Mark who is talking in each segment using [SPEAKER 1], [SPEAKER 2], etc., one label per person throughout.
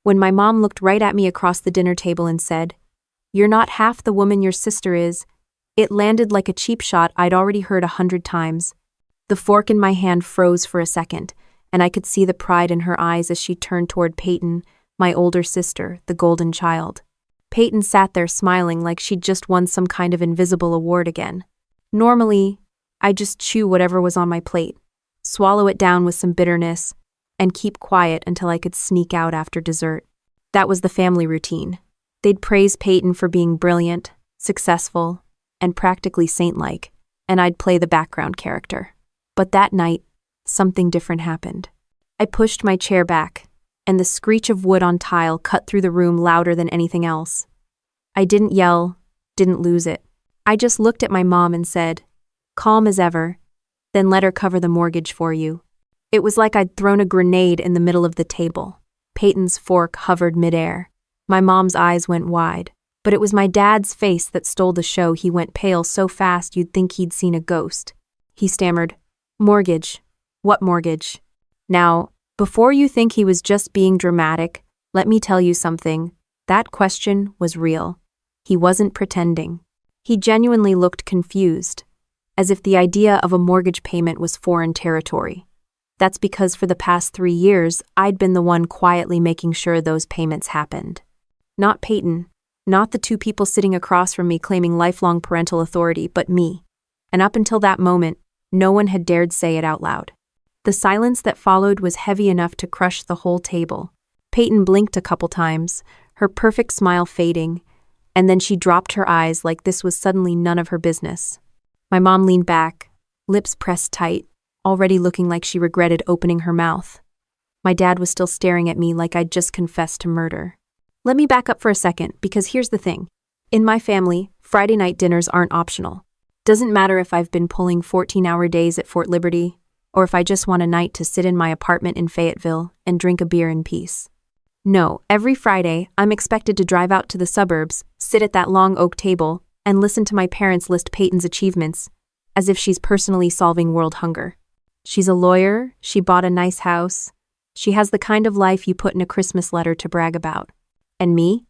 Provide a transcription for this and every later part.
[SPEAKER 1] When my mom looked right at me across the dinner table and said, "You're not half the woman your sister is," it landed like a cheap shot I'd already heard 100 times. The fork in my hand froze for a second, and I could see the pride in her eyes as she turned toward Peyton, my older sister, the golden child. Peyton sat there smiling like she'd just won some kind of invisible award again. Normally, I'd just chew whatever was on my plate, swallow it down with some bitterness, and keep quiet until I could sneak out after dessert. That was the family routine. They'd praise Peyton for being brilliant, successful, and practically saint-like, and I'd play the background character. But that night, something different happened. I pushed my chair back, and the screech of wood on tile cut through the room louder than anything else. I didn't yell, didn't lose it. I just looked at my mom and said, calm as ever, then let her cover the mortgage for you. It was like I'd thrown a grenade in the middle of the table. Peyton's fork hovered midair. My mom's eyes went wide, but it was my dad's face that stole the show. He went pale so fast you'd think he'd seen a ghost. He stammered, "Mortgage. What mortgage?" Now, before you think he was just being dramatic, let me tell you something. That question was real. He wasn't pretending. He genuinely looked confused, as if the idea of a mortgage payment was foreign territory. That's because for the past 3 years, I'd been the one quietly making sure those payments happened. Not Peyton, not the two people sitting across from me claiming lifelong parental authority, but me. And up until that moment, no one had dared say it out loud. The silence that followed was heavy enough to crush the whole table. Peyton blinked a couple times, her perfect smile fading, and then she dropped her eyes like this was suddenly none of her business. My mom leaned back, lips pressed tight, already looking like she regretted opening her mouth. My dad was still staring at me like I'd just confessed to murder. Let me back up for a second, because here's the thing. In my family, Friday night dinners aren't optional. Doesn't matter if I've been pulling 14-hour days at Fort Liberty, or if I just want a night to sit in my apartment in Fayetteville and drink a beer in peace. No, every Friday, I'm expected to drive out to the suburbs, sit at that long oak table, and listen to my parents list Peyton's achievements, as if she's personally solving world hunger. She's a lawyer, she bought a nice house, she has the kind of life you put in a Christmas letter to brag about. And me?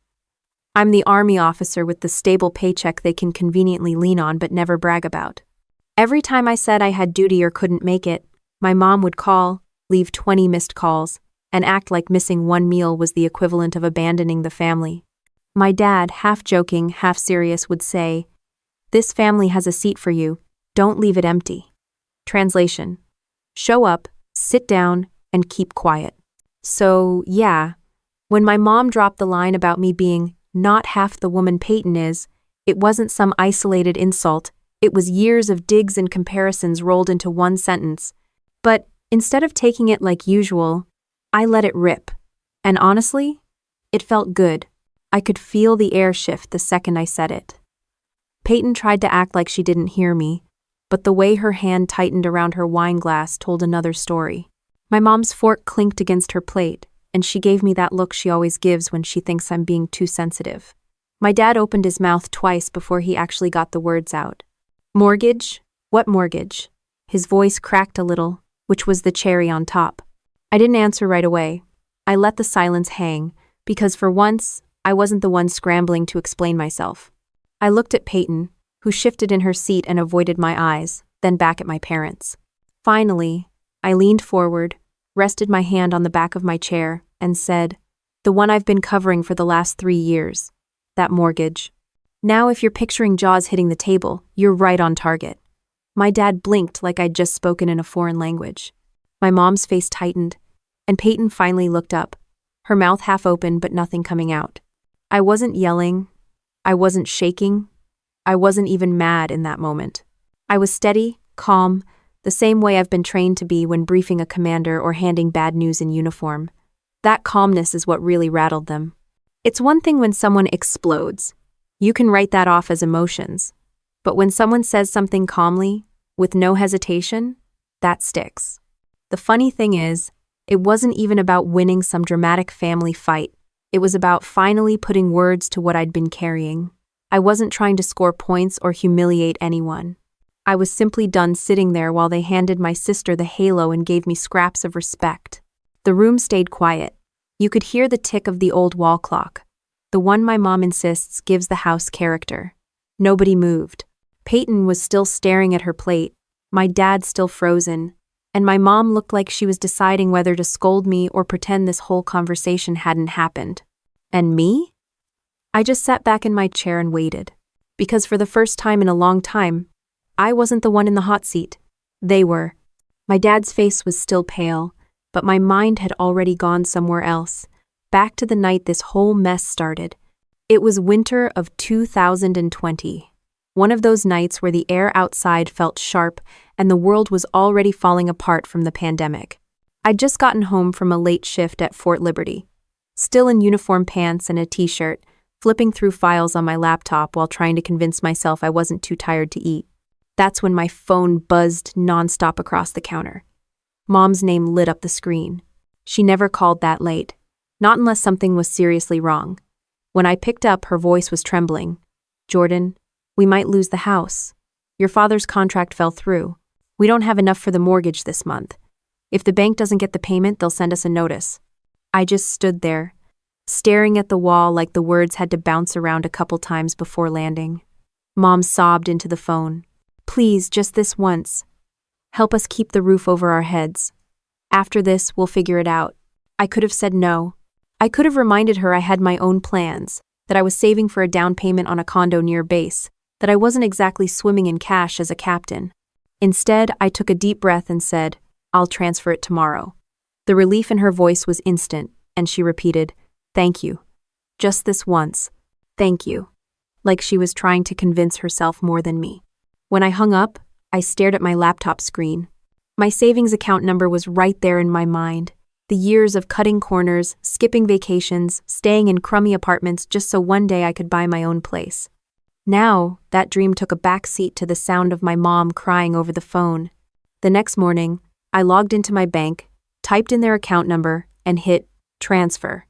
[SPEAKER 1] I'm the army officer with the stable paycheck they can conveniently lean on but never brag about. Every time I said I had duty or couldn't make it, my mom would call, leave 20 missed calls, and act like missing one meal was the equivalent of abandoning the family. My dad, half joking, half serious, would say, "This family has a seat for you, don't leave it empty." Translation: show up, sit down, and keep quiet. So, yeah, when my mom dropped the line about me being not half the woman Peyton is, it wasn't some isolated insult, it was years of digs and comparisons rolled into one sentence. But instead of taking it like usual, I let it rip. And honestly, it felt good. I could feel the air shift the second I said it. Peyton tried to act like she didn't hear me, but the way her hand tightened around her wine glass told another story. My mom's fork clinked against her plate, and she gave me that look she always gives when she thinks I'm being too sensitive. My dad opened his mouth twice before he actually got the words out. "Mortgage? What mortgage?" His voice cracked a little, which was the cherry on top. I didn't answer right away. I let the silence hang, because for once, I wasn't the one scrambling to explain myself. I looked at Peyton, who shifted in her seat and avoided my eyes, then back at my parents. Finally, I leaned forward, rested my hand on the back of my chair, and said, "The one I've been covering for the last 3 years. That mortgage." Now if you're picturing jaws hitting the table, you're right on target. My dad blinked like I'd just spoken in a foreign language. My mom's face tightened, and Peyton finally looked up, her mouth half open but nothing coming out. I wasn't yelling. I wasn't shaking. I wasn't even mad in that moment. I was steady, calm, the same way I've been trained to be when briefing a commander or handing bad news in uniform. That calmness is what really rattled them. It's one thing when someone explodes. You can write that off as emotions. But when someone says something calmly, with no hesitation, that sticks. The funny thing is, it wasn't even about winning some dramatic family fight. It was about finally putting words to what I'd been carrying. I wasn't trying to score points or humiliate anyone. I was simply done sitting there while they handed my sister the halo and gave me scraps of respect. The room stayed quiet. You could hear the tick of the old wall clock, the one my mom insists gives the house character. Nobody moved. Peyton was still staring at her plate, my dad still frozen, and my mom looked like she was deciding whether to scold me or pretend this whole conversation hadn't happened. And me? I just sat back in my chair and waited. Because for the first time in a long time, I wasn't the one in the hot seat. They were. My dad's face was still pale, but my mind had already gone somewhere else, back to the night this whole mess started. It was winter of 2020. One of those nights where the air outside felt sharp and the world was already falling apart from the pandemic. I'd just gotten home from a late shift at Fort Liberty, still in uniform pants and a t-shirt, flipping through files on my laptop while trying to convince myself I wasn't too tired to eat. That's when my phone buzzed nonstop across the counter. Mom's name lit up the screen. She never called that late, not unless something was seriously wrong. When I picked up, her voice was trembling. "Jordan, we might lose the house. Your father's contract fell through. We don't have enough for the mortgage this month. If the bank doesn't get the payment, they'll send us a notice." I just stood there, staring at the wall like the words had to bounce around a couple times before landing. Mom sobbed into the phone. "Please, just this once. Help us keep the roof over our heads. After this, we'll figure it out." I could have said no. I could have reminded her I had my own plans, that I was saving for a down payment on a condo near base, that I wasn't exactly swimming in cash as a captain. Instead, I took a deep breath and said, "I'll transfer it tomorrow." The relief in her voice was instant, and she repeated, "Thank you. Just this once. Thank you." Like she was trying to convince herself more than me. When I hung up, I stared at my laptop screen. My savings account number was right there in my mind. The years of cutting corners, skipping vacations, staying in crummy apartments just so one day I could buy my own place. Now, that dream took a back seat to the sound of my mom crying over the phone. The next morning, I logged into my bank, typed in their account number, and hit transfer.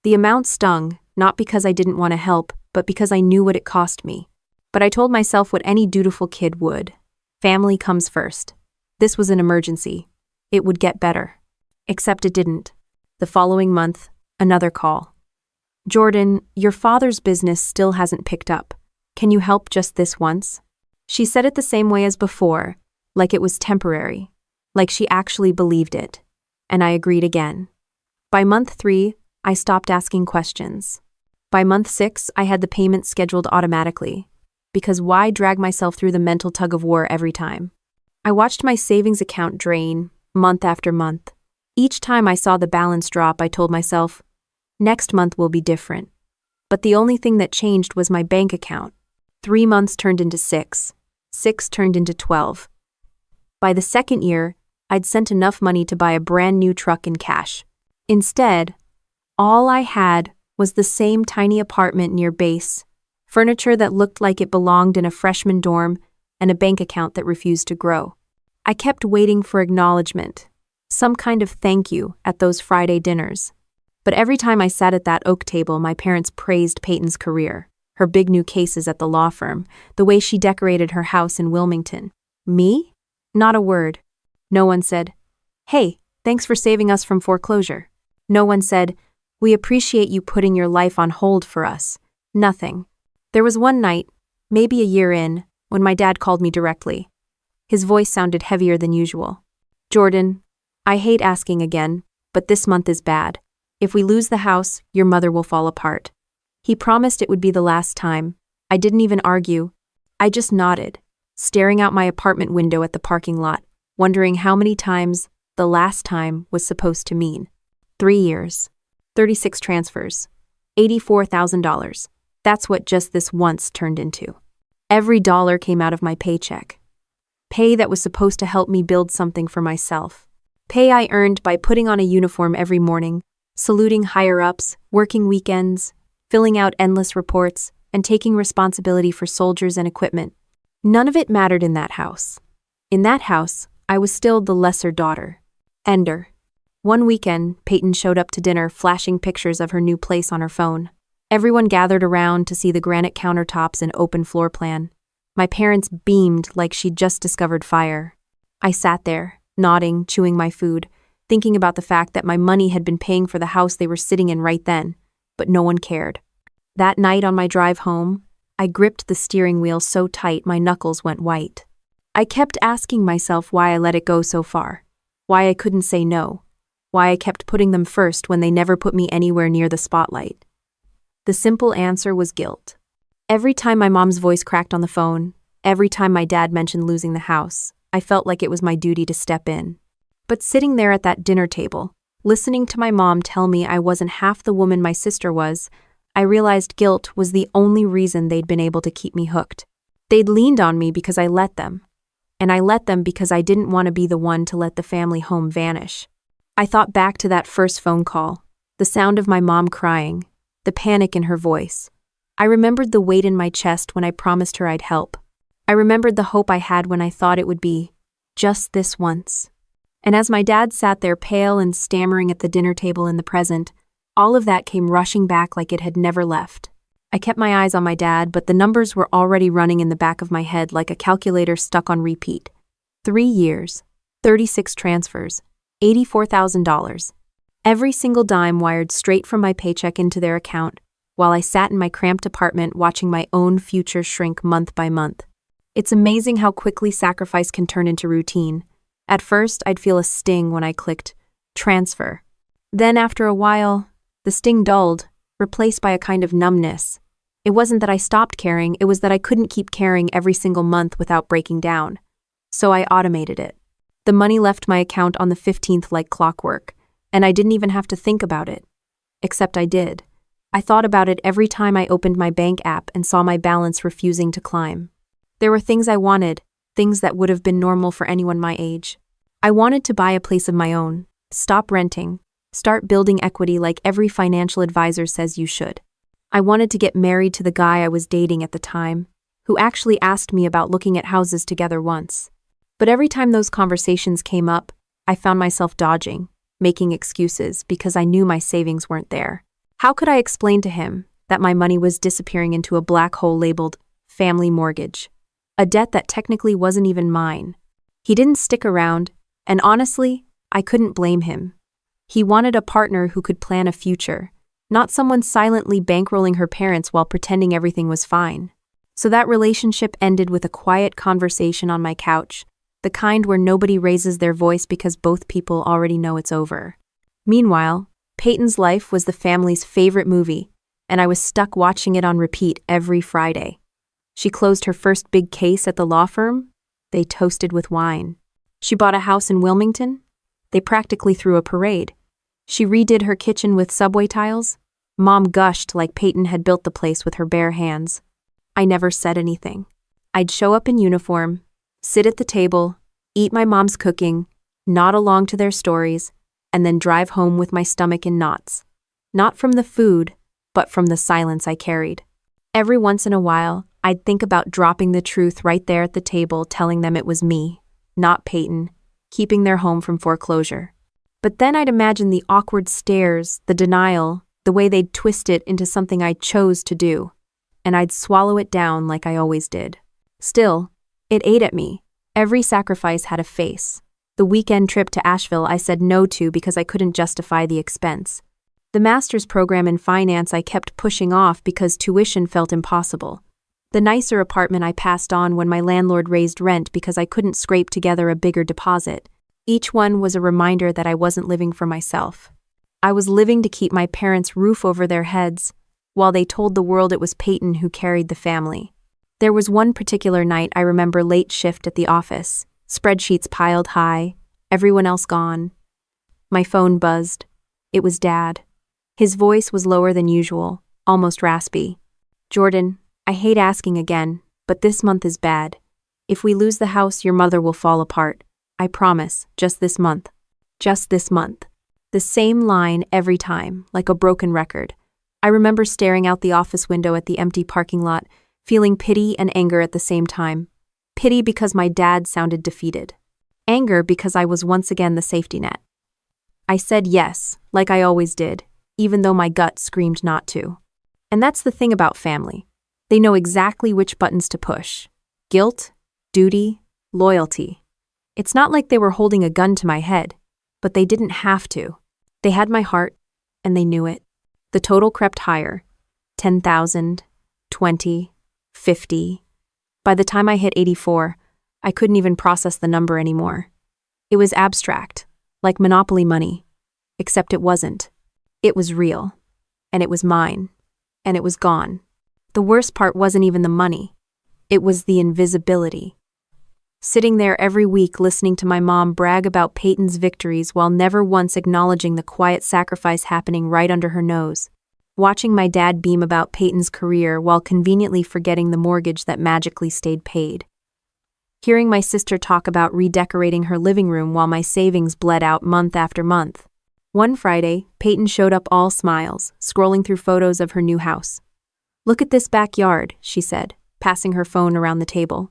[SPEAKER 1] The amount stung, not because I didn't want to help, but because I knew what it cost me. But I told myself what any dutiful kid would. Family comes first. This was an emergency. It would get better. Except it didn't. The following month, another call. "Jordan, your father's business still hasn't picked up. Can you help just this once?" She said it the same way as before, like it was temporary, like she actually believed it. And I agreed again. By month 3, I stopped asking questions. By month 6, I had the payment scheduled automatically. Because why drag myself through the mental tug-of-war every time? I watched my savings account drain, month after month. Each time I saw the balance drop, I told myself, next month will be different. But the only thing that changed was my bank account. 3 months turned into 6. 6 turned into 12. By the second year, I'd sent enough money to buy a brand new truck in cash. Instead, all I had was the same tiny apartment near base, furniture that looked like it belonged in a freshman dorm, and a bank account that refused to grow. I kept waiting for acknowledgement, some kind of thank you at those Friday dinners. But every time I sat at that oak table, my parents praised Peyton's career, her big new cases at the law firm, the way she decorated her house in Wilmington. Me? Not a word. No one said, "Hey, thanks for saving us from foreclosure." No one said, "We appreciate you putting your life on hold for us." Nothing. There was one night, maybe a year in, when my dad called me directly. His voice sounded heavier than usual. "Jordan, I hate asking again, but this month is bad. If we lose the house, your mother will fall apart." He promised it would be the last time. I didn't even argue. I just nodded, staring out my apartment window at the parking lot, wondering how many times the last time was supposed to mean. 3 years, 36 transfers, $84,000. That's what just this once turned into. Every dollar came out of my paycheck. Pay that was supposed to help me build something for myself. Pay I earned by putting on a uniform every morning, saluting higher-ups, working weekends, filling out endless reports, and taking responsibility for soldiers and equipment. None of it mattered in that house. In that house, I was still the lesser daughter. Ender. One weekend, Peyton showed up to dinner flashing pictures of her new place on her phone. Everyone gathered around to see the granite countertops and open floor plan. My parents beamed like she'd just discovered fire. I sat there, nodding, chewing my food, thinking about the fact that my money had been paying for the house they were sitting in right then, but no one cared. That night on my drive home, I gripped the steering wheel so tight my knuckles went white. I kept asking myself why I let it go so far, why I couldn't say no, why I kept putting them first when they never put me anywhere near the spotlight. The simple answer was guilt. Every time my mom's voice cracked on the phone, every time my dad mentioned losing the house, I felt like it was my duty to step in. But sitting there at that dinner table, listening to my mom tell me I wasn't half the woman my sister was, I realized guilt was the only reason they'd been able to keep me hooked. They'd leaned on me because I let them. And I let them because I didn't want to be the one to let the family home vanish. I thought back to that first phone call, the sound of my mom crying, the panic in her voice. I remembered the weight in my chest when I promised her I'd help. I remembered the hope I had when I thought it would be just this once. And as my dad sat there pale and stammering at the dinner table in the present, all of that came rushing back like it had never left. I kept my eyes on my dad, but the numbers were already running in the back of my head like a calculator stuck on repeat. 3 years, 36 transfers, $84,000. Every single dime wired straight from my paycheck into their account, while I sat in my cramped apartment watching my own future shrink month by month. It's amazing how quickly sacrifice can turn into routine. At first, I'd feel a sting when I clicked transfer. Then after a while, the sting dulled, replaced by a kind of numbness. It wasn't that I stopped caring, it was that I couldn't keep caring every single month without breaking down. So I automated it. The money left my account on the 15th like clockwork, and I didn't even have to think about it. Except I did. I thought about it every time I opened my bank app and saw my balance refusing to climb. There were things I wanted, things that would have been normal for anyone my age. I wanted to buy a place of my own, stop renting, start building equity like every financial advisor says you should. I wanted to get married to the guy I was dating at the time, who actually asked me about looking at houses together once. But every time those conversations came up, I found myself dodging, making excuses because I knew my savings weren't there. How could I explain to him that my money was disappearing into a black hole labeled family mortgage, a debt that technically wasn't even mine? He didn't stick around, and honestly, I couldn't blame him. He wanted a partner who could plan a future, not someone silently bankrolling her parents while pretending everything was fine. So that relationship ended with a quiet conversation on my couch, the kind where nobody raises their voice because both people already know it's over. Meanwhile, Peyton's Life was the family's favorite movie, and I was stuck watching it on repeat every Friday. She closed her first big case at the law firm. They toasted with wine. She bought a house in Wilmington. They practically threw a parade. She redid her kitchen with subway tiles. Mom gushed like Peyton had built the place with her bare hands. I never said anything. I'd show up in uniform, sit at the table, eat my mom's cooking, nod along to their stories, and then drive home with my stomach in knots. Not from the food, but from the silence I carried. Every once in a while, I'd think about dropping the truth right there at the table, telling them it was me, not Peyton, keeping their home from foreclosure. But then I'd imagine the awkward stares, the denial, the way they'd twist it into something I chose to do, and I'd swallow it down like I always did. Still, it ate at me. Every sacrifice had a face. The weekend trip to Asheville I said no to because I couldn't justify the expense. The master's program in finance I kept pushing off because tuition felt impossible. The nicer apartment I passed on when my landlord raised rent because I couldn't scrape together a bigger deposit. Each one was a reminder that I wasn't living for myself. I was living to keep my parents' roof over their heads, while they told the world it was Peyton who carried the family. There was one particular night I remember, late shift at the office, spreadsheets piled high, everyone else gone. My phone buzzed. It was Dad. His voice was lower than usual, almost raspy. "Jordan, I hate asking again, but this month is bad. If we lose the house, your mother will fall apart. I promise, just this month. Just this month." The same line every time, like a broken record. I remember staring out the office window at the empty parking lot, feeling pity and anger at the same time. Pity because my dad sounded defeated. Anger because I was once again the safety net. I said yes, like I always did, even though my gut screamed not to. And that's the thing about family. They know exactly which buttons to push. Guilt, duty, loyalty. It's not like they were holding a gun to my head, but they didn't have to. They had my heart, and they knew it. The total crept higher. 10,000, 20, 50. By the time I hit 84, I couldn't even process the number anymore. It was abstract, like Monopoly money, except it wasn't. It was real, and it was mine, and it was gone. The worst part wasn't even the money. It was the invisibility. Sitting there every week listening to my mom brag about Peyton's victories while never once acknowledging the quiet sacrifice happening right under her nose. Watching my dad beam about Peyton's career while conveniently forgetting the mortgage that magically stayed paid. Hearing my sister talk about redecorating her living room while my savings bled out month after month. One Friday, Peyton showed up all smiles, scrolling through photos of her new house. "Look at this backyard," she said, passing her phone around the table.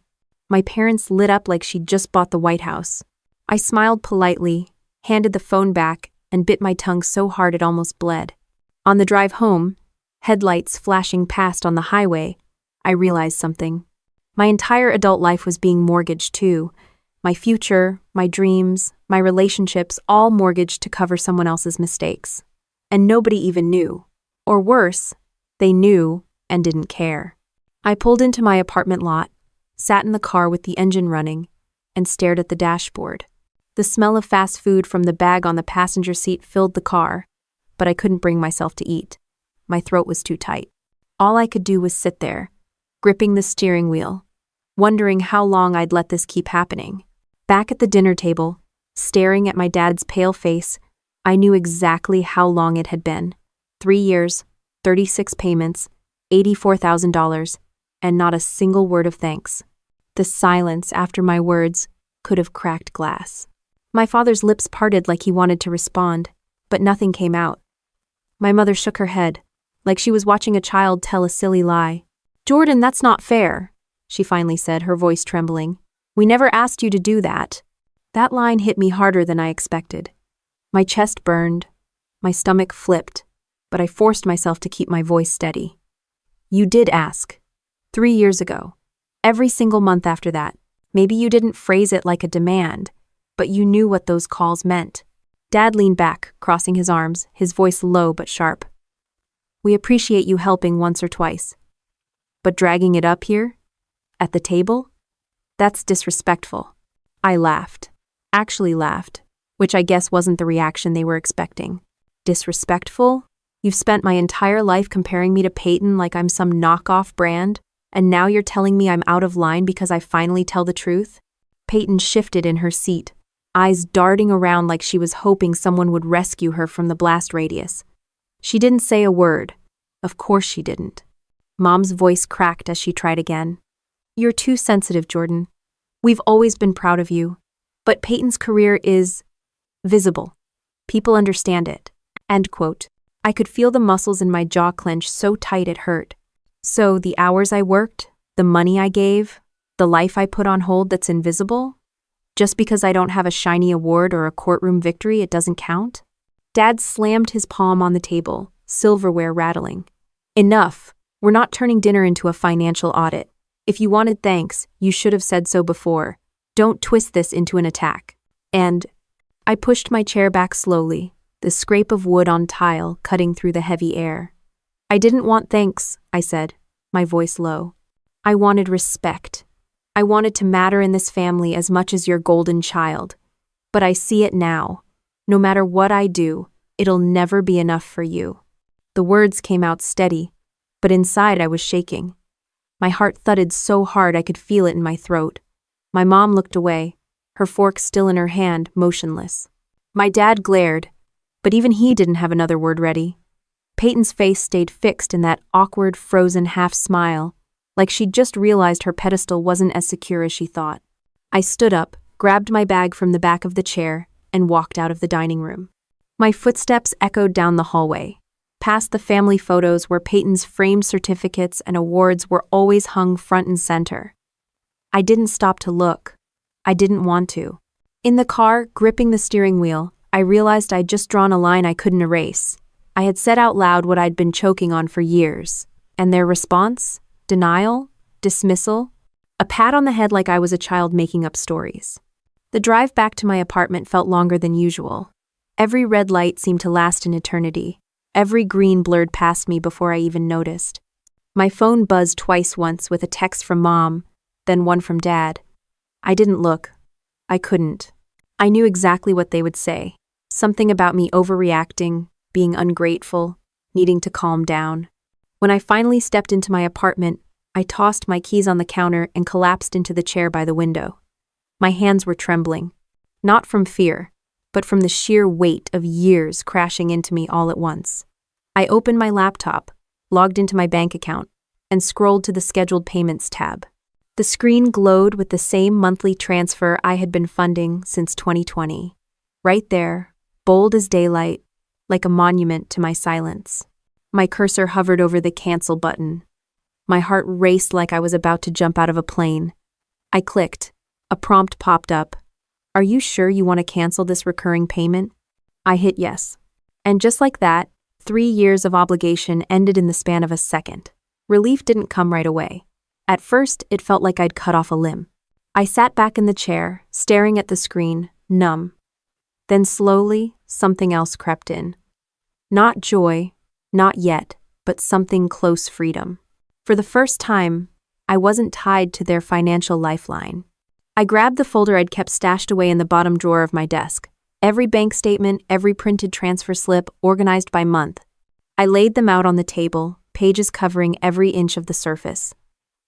[SPEAKER 1] My parents lit up like she'd just bought the White House. I smiled politely, handed the phone back, and bit my tongue so hard it almost bled. On the drive home, headlights flashing past on the highway, I realized something. My entire adult life was being mortgaged too. My future, my dreams, my relationships, all mortgaged to cover someone else's mistakes. And nobody even knew. Or worse, they knew and didn't care. I pulled into my apartment lot, sat in the car with the engine running, and stared at the dashboard. The smell of fast food from the bag on the passenger seat filled the car, but I couldn't bring myself to eat. My throat was too tight. All I could do was sit there, gripping the steering wheel, wondering how long I'd let this keep happening. Back at the dinner table, staring at my dad's pale face, I knew exactly how long it had been. 3 years, 36 payments, $84,000, and not a single word of thanks. The silence after my words could have cracked glass. My father's lips parted like he wanted to respond, but nothing came out. My mother shook her head, like she was watching a child tell a silly lie. "Jordan, that's not fair," she finally said, her voice trembling. "We never asked you to do that." That line hit me harder than I expected. My chest burned, my stomach flipped, but I forced myself to keep my voice steady. "You did ask. 3 years ago. Every single month after that. Maybe you didn't phrase it like a demand, but you knew what those calls meant." Dad leaned back, crossing his arms, his voice low but sharp. "We appreciate you helping once or twice. But dragging it up here? At the table? That's disrespectful." I laughed. Actually laughed, which I guess wasn't the reaction they were expecting. "Disrespectful? You've spent my entire life comparing me to Peyton like I'm some knockoff brand, and now you're telling me I'm out of line because I finally tell the truth?" Peyton shifted in her seat, eyes darting around like she was hoping someone would rescue her from the blast radius. She didn't say a word. Of course she didn't. Mom's voice cracked as she tried again. "You're too sensitive, Jordan. We've always been proud of you. But Peyton's career is visible. People understand it." End quote. I could feel the muscles in my jaw clench so tight it hurt. So the hours I worked, the money I gave, the life I put on hold that's invisible? Just because I don't have a shiny award or a courtroom victory, it doesn't count? Dad slammed his palm on the table, silverware rattling. "Enough. We're not turning dinner into a financial audit. If you wanted thanks, you should have said so before. Don't twist this into an attack." And I pushed my chair back slowly, the scrape of wood on tile cutting through the heavy air. "I didn't want thanks," I said, my voice low. "I wanted respect. I wanted to matter in this family as much as your golden child. But I see it now. No matter what I do, it'll never be enough for you." The words came out steady, but inside I was shaking. My heart thudded so hard I could feel it in my throat. My mom looked away, her fork still in her hand, motionless. My dad glared, but even he didn't have another word ready. Peyton's face stayed fixed in that awkward, frozen half-smile, like she'd just realized her pedestal wasn't as secure as she thought. I stood up, grabbed my bag from the back of the chair, and walked out of the dining room. My footsteps echoed down the hallway, past the family photos where Peyton's framed certificates and awards were always hung front and center. I didn't stop to look. I didn't want to. In the car, gripping the steering wheel, I realized I'd just drawn a line I couldn't erase. I had said out loud what I'd been choking on for years. And their response? Denial? Dismissal? A pat on the head like I was a child making up stories. The drive back to my apartment felt longer than usual. Every red light seemed to last an eternity. Every green blurred past me before I even noticed. My phone buzzed twice, once with a text from Mom, then one from Dad. I didn't look. I couldn't. I knew exactly what they would say. Something about me overreacting, being ungrateful, needing to calm down. When I finally stepped into my apartment, I tossed my keys on the counter and collapsed into the chair by the window. My hands were trembling, not from fear, but from the sheer weight of years crashing into me all at once. I opened my laptop, logged into my bank account, and scrolled to the scheduled payments tab. The screen glowed with the same monthly transfer I had been funding since 2020. Right there, bold as daylight, like a monument to my silence. My cursor hovered over the cancel button. My heart raced like I was about to jump out of a plane. I clicked. A prompt popped up. Are you sure you want to cancel this recurring payment? I hit yes. And just like that, 3 years of obligation ended in the span of a second. Relief didn't come right away. At first, it felt like I'd cut off a limb. I sat back in the chair, staring at the screen, numb. Then slowly, something else crept in. Not joy, not yet, but something close: freedom. For the first time, I wasn't tied to their financial lifeline. I grabbed the folder I'd kept stashed away in the bottom drawer of my desk. Every bank statement, every printed transfer slip, organized by month. I laid them out on the table, pages covering every inch of the surface.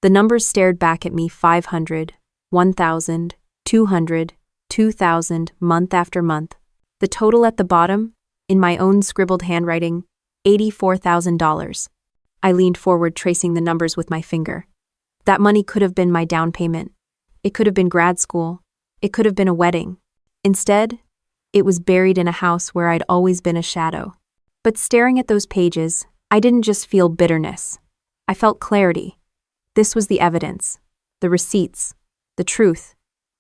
[SPEAKER 1] The numbers stared back at me: 500, 1,000, 200, 2,000, month after month. The total at the bottom, in my own scribbled handwriting, $84,000. I leaned forward, tracing the numbers with my finger. That money could have been my down payment. It could have been grad school. It could have been a wedding. Instead, it was buried in a house where I'd always been a shadow. But staring at those pages, I didn't just feel bitterness. I felt clarity. This was the evidence, the receipts, the truth.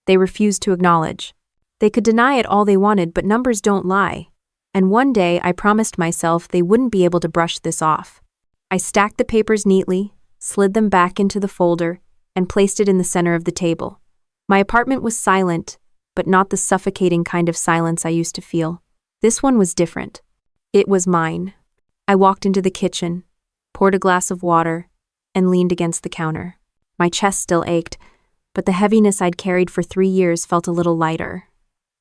[SPEAKER 1] They refused to acknowledge. They could deny it all they wanted, but numbers don't lie. And one day I promised myself they wouldn't be able to brush this off. I stacked the papers neatly, slid them back into the folder, and placed it in the center of the table. My apartment was silent, but not the suffocating kind of silence I used to feel. This one was different. It was mine. I walked into the kitchen, poured a glass of water, and leaned against the counter. My chest still ached, but the heaviness I'd carried for 3 years felt a little lighter.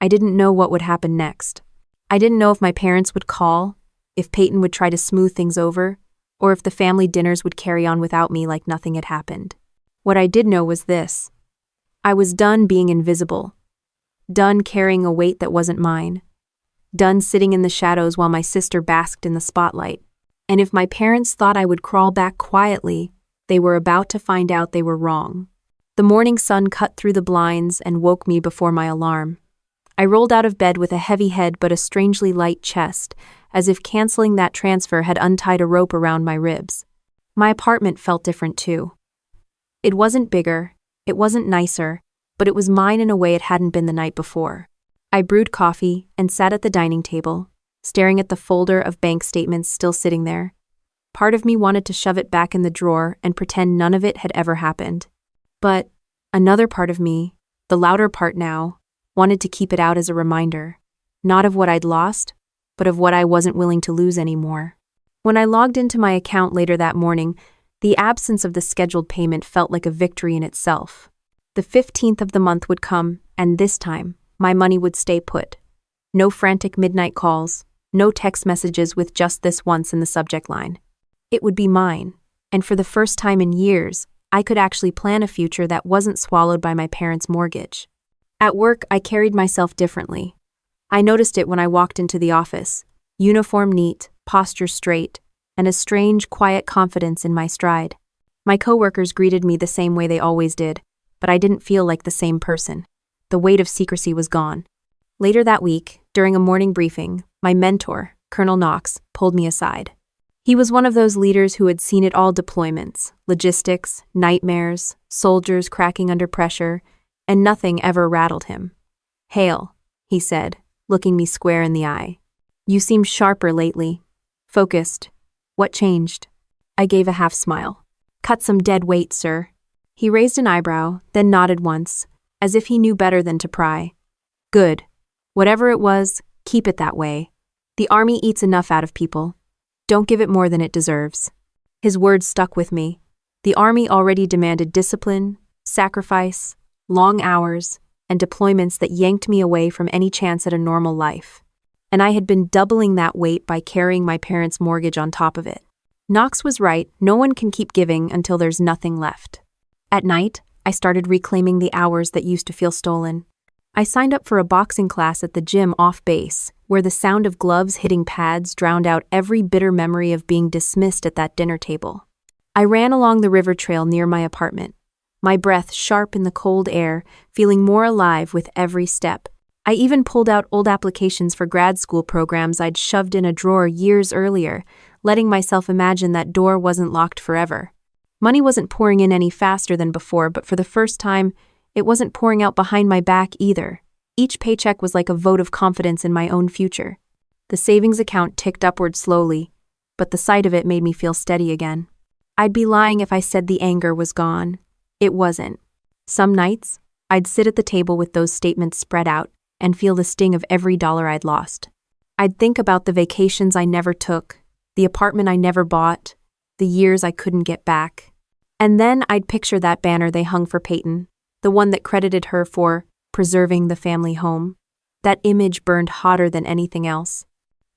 [SPEAKER 1] I didn't know what would happen next. I didn't know if my parents would call, if Peyton would try to smooth things over, or if the family dinners would carry on without me like nothing had happened. What I did know was this: I was done being invisible, done carrying a weight that wasn't mine, done sitting in the shadows while my sister basked in the spotlight. And if my parents thought I would crawl back quietly, they were about to find out they were wrong. The morning sun cut through the blinds and woke me before my alarm. I rolled out of bed with a heavy head but a strangely light chest, as if canceling that transfer had untied a rope around my ribs. My apartment felt different too. It wasn't bigger, it wasn't nicer, but it was mine in a way it hadn't been the night before. I brewed coffee and sat at the dining table, staring at the folder of bank statements still sitting there. Part of me wanted to shove it back in the drawer and pretend none of it had ever happened. But another part of me, the louder part now, wanted to keep it out as a reminder, not of what I'd lost, but of what I wasn't willing to lose anymore. When I logged into my account later that morning, the absence of the scheduled payment felt like a victory in itself. The 15th of the month would come, and this time, my money would stay put. No frantic midnight calls, no text messages with just this once in the subject line. It would be mine, and for the first time in years, I could actually plan a future that wasn't swallowed by my parents' mortgage. At work, I carried myself differently. I noticed it when I walked into the office, uniform neat, posture straight, and a strange, quiet confidence in my stride. My coworkers greeted me the same way they always did, but I didn't feel like the same person. The weight of secrecy was gone. Later that week, during a morning briefing, my mentor, Colonel Knox, pulled me aside. He was one of those leaders who had seen it all: deployments, logistics, nightmares, soldiers cracking under pressure, and nothing ever rattled him. "Hale," he said, looking me square in the eye. "You seem sharper lately. Focused. What changed?" I gave a half smile. "Cut some dead weight, sir." He raised an eyebrow, then nodded once, as if he knew better than to pry. "Good. Whatever it was, Keep it that way. The army eats enough out of people. Don't give it more than it deserves. His words stuck with me. The army already demanded discipline, sacrifice, long hours, and deployments that yanked me away from any chance at a normal life. And I had been doubling that weight by carrying my parents' mortgage on top of it. Knox was right, no one can keep giving until there's nothing left. At night, I started reclaiming the hours that used to feel stolen. I signed up for a boxing class at the gym off base, where the sound of gloves hitting pads drowned out every bitter memory of being dismissed at that dinner table. I ran along the river trail near my apartment, my breath sharp in the cold air, feeling more alive with every step. I even pulled out old applications for grad school programs I'd shoved in a drawer years earlier, letting myself imagine that door wasn't locked forever. Money wasn't pouring in any faster than before, but for the first time, it wasn't pouring out behind my back either. Each paycheck was like a vote of confidence in my own future. The savings account ticked upward slowly, but the sight of it made me feel steady again. I'd be lying if I said the anger was gone. It wasn't. Some nights, I'd sit at the table with those statements spread out and feel the sting of every dollar I'd lost. I'd think about the vacations I never took, the apartment I never bought, the years I couldn't get back. And then I'd picture that banner they hung for Peyton, the one that credited her for preserving the family home. That image burned hotter than anything else.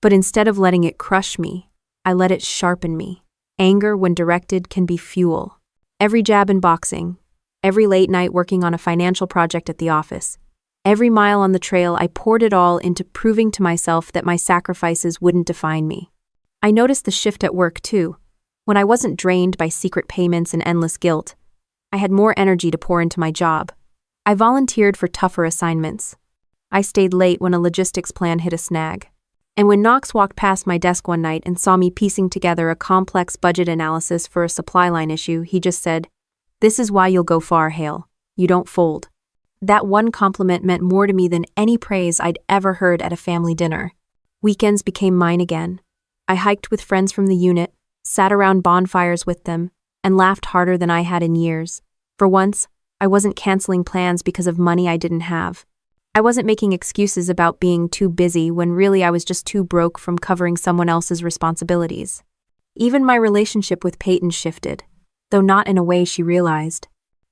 [SPEAKER 1] But instead of letting it crush me, I let it sharpen me. Anger, when directed, can be fuel. Every jab in boxing, every late night working on a financial project at the office, every mile on the trail, I poured it all into proving to myself that my sacrifices wouldn't define me. I noticed the shift at work, too. When I wasn't drained by secret payments and endless guilt, I had more energy to pour into my job. I volunteered for tougher assignments. I stayed late when a logistics plan hit a snag. And when Knox walked past my desk one night and saw me piecing together a complex budget analysis for a supply line issue, he just said, "This is why you'll go far, Hale. You don't fold." That one compliment meant more to me than any praise I'd ever heard at a family dinner. Weekends became mine again. I hiked with friends from the unit, sat around bonfires with them, and laughed harder than I had in years. For once, I wasn't canceling plans because of money I didn't have. I wasn't making excuses about being too busy when really I was just too broke from covering someone else's responsibilities. Even my relationship with Peyton shifted, though not in a way she realized.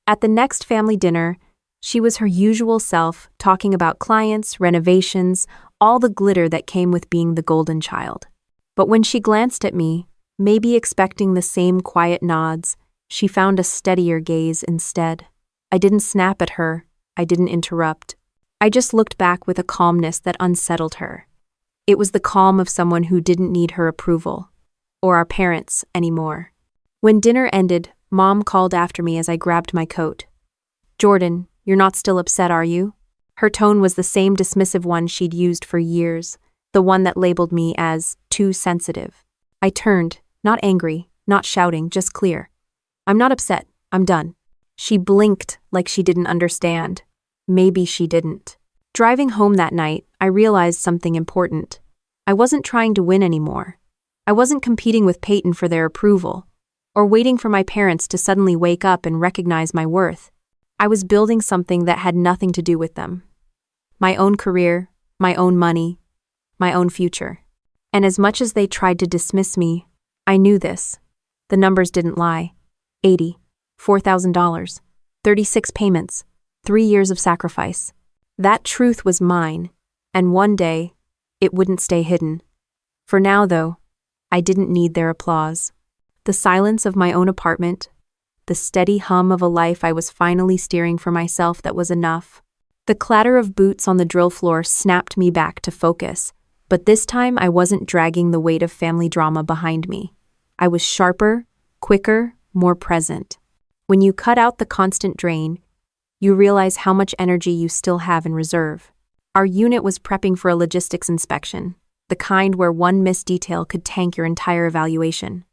[SPEAKER 1] At the next family dinner, she was her usual self, talking about clients, renovations, all the glitter that came with being the golden child. But when she glanced at me, maybe expecting the same quiet nods, she found a steadier gaze instead. I didn't snap at her. I didn't interrupt. I just looked back with a calmness that unsettled her. It was the calm of someone who didn't need her approval, or our parents, anymore. When dinner ended, Mom called after me as I grabbed my coat. "Jordan, you're not still upset, are you?" Her tone was the same dismissive one she'd used for years, the one that labeled me as too sensitive. I turned, not angry, not shouting, just clear. "I'm not upset. I'm done." She blinked like she didn't understand. Maybe she didn't. Driving home that night, I realized something important. I wasn't trying to win anymore. I wasn't competing with Peyton for their approval, or waiting for my parents to suddenly wake up and recognize my worth. I was building something that had nothing to do with them. My own career, my own money, my own future. And as much as they tried to dismiss me, I knew this. The numbers didn't lie. 80, $4,000, 36 payments, 3 years of sacrifice. That truth was mine, and one day, it wouldn't stay hidden. For now, though, I didn't need their applause. The silence of my own apartment, the steady hum of a life I was finally steering for myself, that was enough. The clatter of boots on the drill floor snapped me back to focus, but this time I wasn't dragging the weight of family drama behind me. I was sharper, quicker, more present. When you cut out the constant drain, you realize how much energy you still have in reserve. Our unit was prepping for a logistics inspection, the kind where one missed detail could tank your entire evaluation.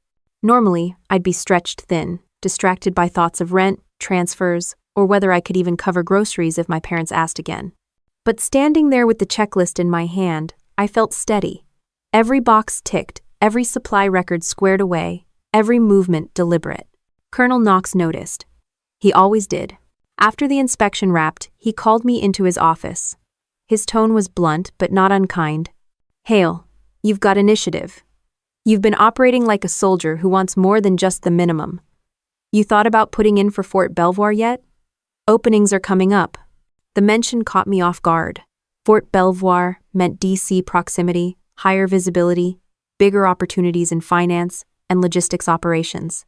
[SPEAKER 1] Normally, I'd be stretched thin, distracted by thoughts of rent, transfers, or whether I could even cover groceries if my parents asked again. But standing there with the checklist in my hand, I felt steady. Every box ticked, every supply record squared away, every movement deliberate. Colonel Knox noticed. He always did. After the inspection wrapped, he called me into his office. His tone was blunt but not unkind. Hale, you've got initiative. You've been operating like a soldier who wants more than just the minimum. You thought about putting in for Fort Belvoir yet? Openings are coming up. The mention caught me off guard. Fort Belvoir meant DC proximity, higher visibility, bigger opportunities in finance and logistics operations.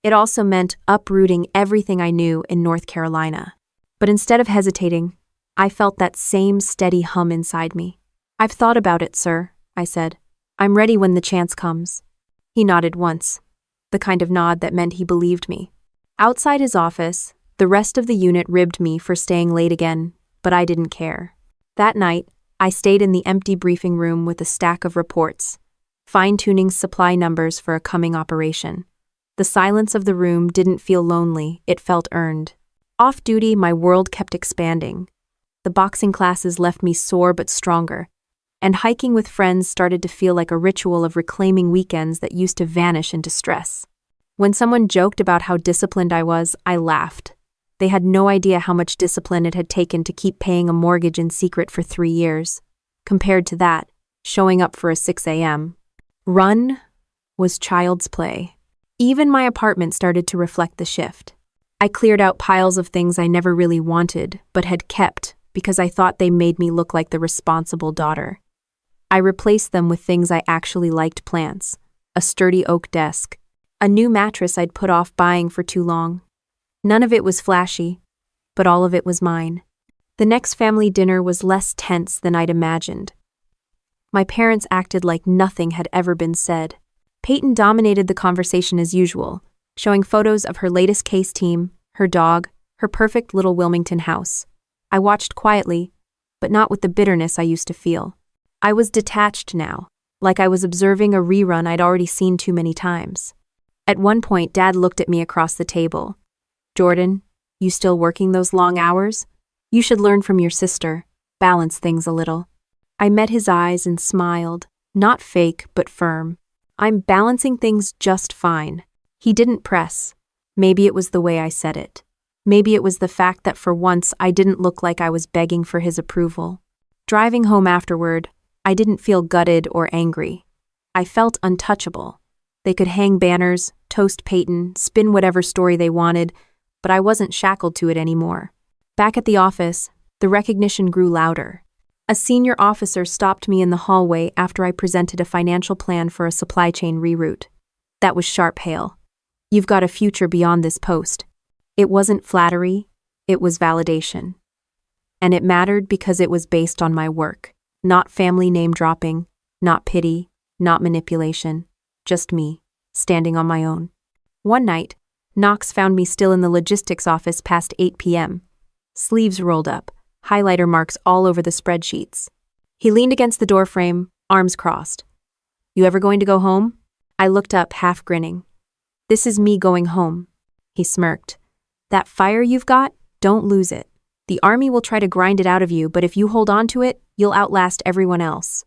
[SPEAKER 1] It also meant uprooting everything I knew in North Carolina. But instead of hesitating, I felt that same steady hum inside me. I've thought about it, sir, I said. I'm ready when the chance comes. He nodded once, the kind of nod that meant he believed me. Outside his office, the rest of the unit ribbed me for staying late again, but I didn't care. That night, I stayed in the empty briefing room with a stack of reports, fine-tuning supply numbers for a coming operation. The silence of the room didn't feel lonely, it felt earned. Off-duty, my world kept expanding. The boxing classes left me sore but stronger, and hiking with friends started to feel like a ritual of reclaiming weekends that used to vanish into stress. When someone joked about how disciplined I was, I laughed. They had no idea how much discipline it had taken to keep paying a mortgage in secret for 3 years. Compared to that, showing up for a 6 a.m. run was child's play. Even my apartment started to reflect the shift. I cleared out piles of things I never really wanted, but had kept because I thought they made me look like the responsible daughter. I replaced them with things I actually liked: plants, a sturdy oak desk, a new mattress I'd put off buying for too long. None of it was flashy, but all of it was mine. The next family dinner was less tense than I'd imagined. My parents acted like nothing had ever been said. Peyton dominated the conversation as usual, showing photos of her latest case team, her dog, her perfect little Wilmington house. I watched quietly, but not with the bitterness I used to feel. I was detached now, like I was observing a rerun I'd already seen too many times. At one point, Dad looked at me across the table. Jordan, you still working those long hours? You should learn from your sister, balance things a little. I met his eyes and smiled, not fake, but firm. I'm balancing things just fine. He didn't press. Maybe it was the way I said it. Maybe it was the fact that for once I didn't look like I was begging for his approval. Driving home afterward, I didn't feel gutted or angry. I felt untouchable. They could hang banners, toast Peyton, spin whatever story they wanted, but I wasn't shackled to it anymore. Back at the office, the recognition grew louder. A senior officer stopped me in the hallway after I presented a financial plan for a supply chain reroute. That was sharp. Hale. You've got a future beyond this post. It wasn't flattery, it was validation. And it mattered because it was based on my work. Not family name dropping, not pity, not manipulation, just me, standing on my own. One night, Knox found me still in the logistics office past 8 p.m. Sleeves rolled up, highlighter marks all over the spreadsheets. He leaned against the doorframe, arms crossed. You ever going to go home? I looked up, half grinning. This is me going home. He smirked. That fire you've got, don't lose it. The army will try to grind it out of you, but if you hold on to it, you'll outlast everyone else.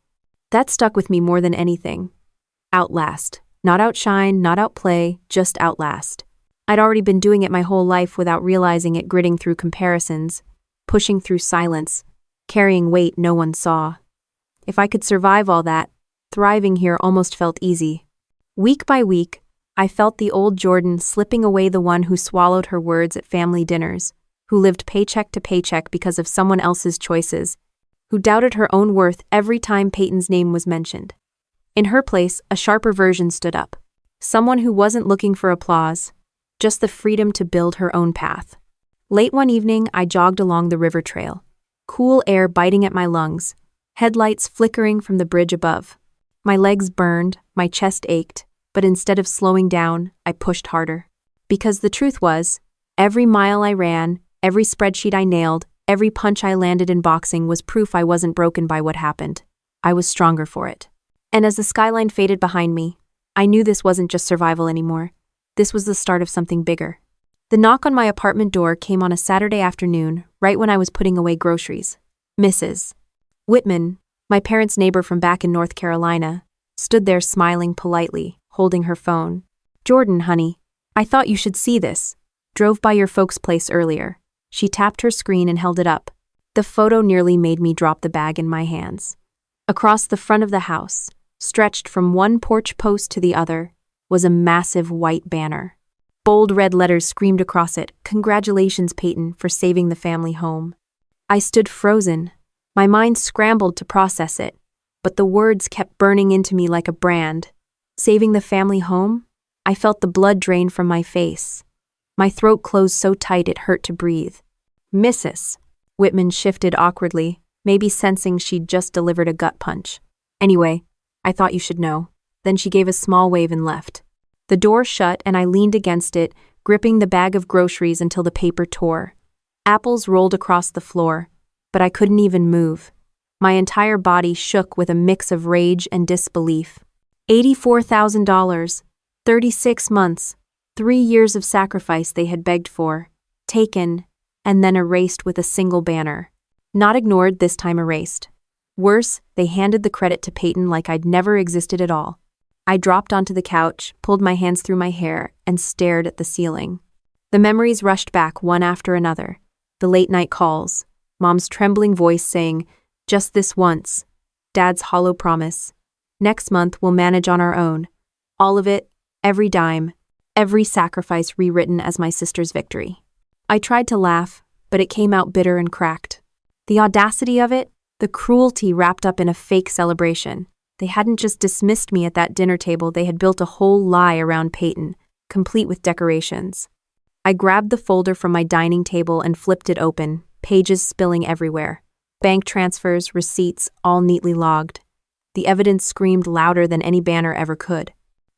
[SPEAKER 1] That stuck with me more than anything. Outlast. Not outshine, not outplay, just outlast. I'd already been doing it my whole life without realizing it, gritting through comparisons, pushing through silence, carrying weight no one saw. If I could survive all that, thriving here almost felt easy. Week by week, I felt the old Jordan slipping away, the one who swallowed her words at family dinners, who lived paycheck to paycheck because of someone else's choices, who doubted her own worth every time Peyton's name was mentioned. In her place, a sharper version stood up. Someone who wasn't looking for applause, just the freedom to build her own path. Late one evening, I jogged along the river trail, cool air biting at my lungs, headlights flickering from the bridge above. My legs burned, my chest ached, but instead of slowing down, I pushed harder. Because the truth was, every mile I ran, every spreadsheet I nailed, every punch I landed in boxing was proof I wasn't broken by what happened. I was stronger for it. And as the skyline faded behind me, I knew this wasn't just survival anymore. This was the start of something bigger. The knock on my apartment door came on a Saturday afternoon, right when I was putting away groceries. Mrs. Whitman, my parents' neighbor from back in North Carolina, stood there smiling politely, holding her phone. Jordan, honey, I thought you should see this. Drove by your folks' place earlier. She tapped her screen and held it up. The photo nearly made me drop the bag in my hands. Across the front of the house, stretched from one porch post to the other, was a massive white banner. Bold red letters screamed across it, "Congratulations, Peyton, for saving the family home." I stood frozen. My mind scrambled to process it, but the words kept burning into me like a brand. Saving the family home? I felt the blood drain from my face. My throat closed so tight it hurt to breathe. "Mrs." Whitman shifted awkwardly, maybe sensing she'd just delivered a gut punch. "Anyway, I thought you should know." Then she gave a small wave and left. The door shut and I leaned against it, gripping the bag of groceries until the paper tore. Apples rolled across the floor, but I couldn't even move. My entire body shook with a mix of rage and disbelief. $84,000, 36 months, 3 years of sacrifice they had begged for, taken, and then erased with a single banner. Not ignored, this time erased. Worse, they handed the credit to Peyton like I'd never existed at all. I dropped onto the couch, pulled my hands through my hair, and stared at the ceiling. The memories rushed back one after another. The late-night calls, Mom's trembling voice saying, "Just this once," Dad's hollow promise, "Next month we'll manage on our own." All of it, every dime, every sacrifice rewritten as my sister's victory. I tried to laugh, but it came out bitter and cracked. The audacity of it, the cruelty wrapped up in a fake celebration. They hadn't just dismissed me at that dinner table, they had built a whole lie around Peyton, complete with decorations. I grabbed the folder from my dining table and flipped it open, pages spilling everywhere. Bank transfers, receipts, all neatly logged. The evidence screamed louder than any banner ever could.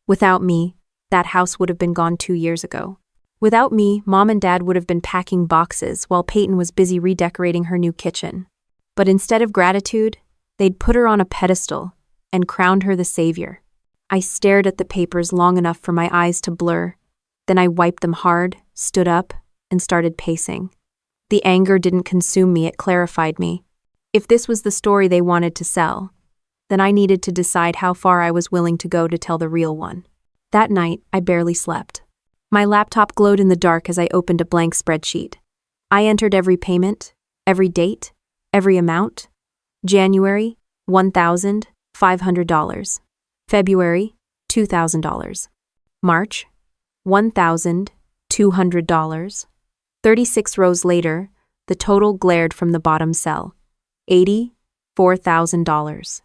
[SPEAKER 1] Without me, that house would have been gone 2 years ago. Without me, Mom and Dad would have been packing boxes while Peyton was busy redecorating her new kitchen. But instead of gratitude, they'd put her on a pedestal and crowned her the savior. I stared at the papers long enough for my eyes to blur. Then I wiped them hard, stood up, and started pacing. The anger didn't consume me, it clarified me. If this was the story they wanted to sell, then I needed to decide how far I was willing to go to tell the real one. That night, I barely slept. My laptop glowed in the dark as I opened a blank spreadsheet. I entered every payment, every date, every amount. January, $1,500. February, $2,000. March, $1,200. 36 rows later, the total glared from the bottom cell. $84,000.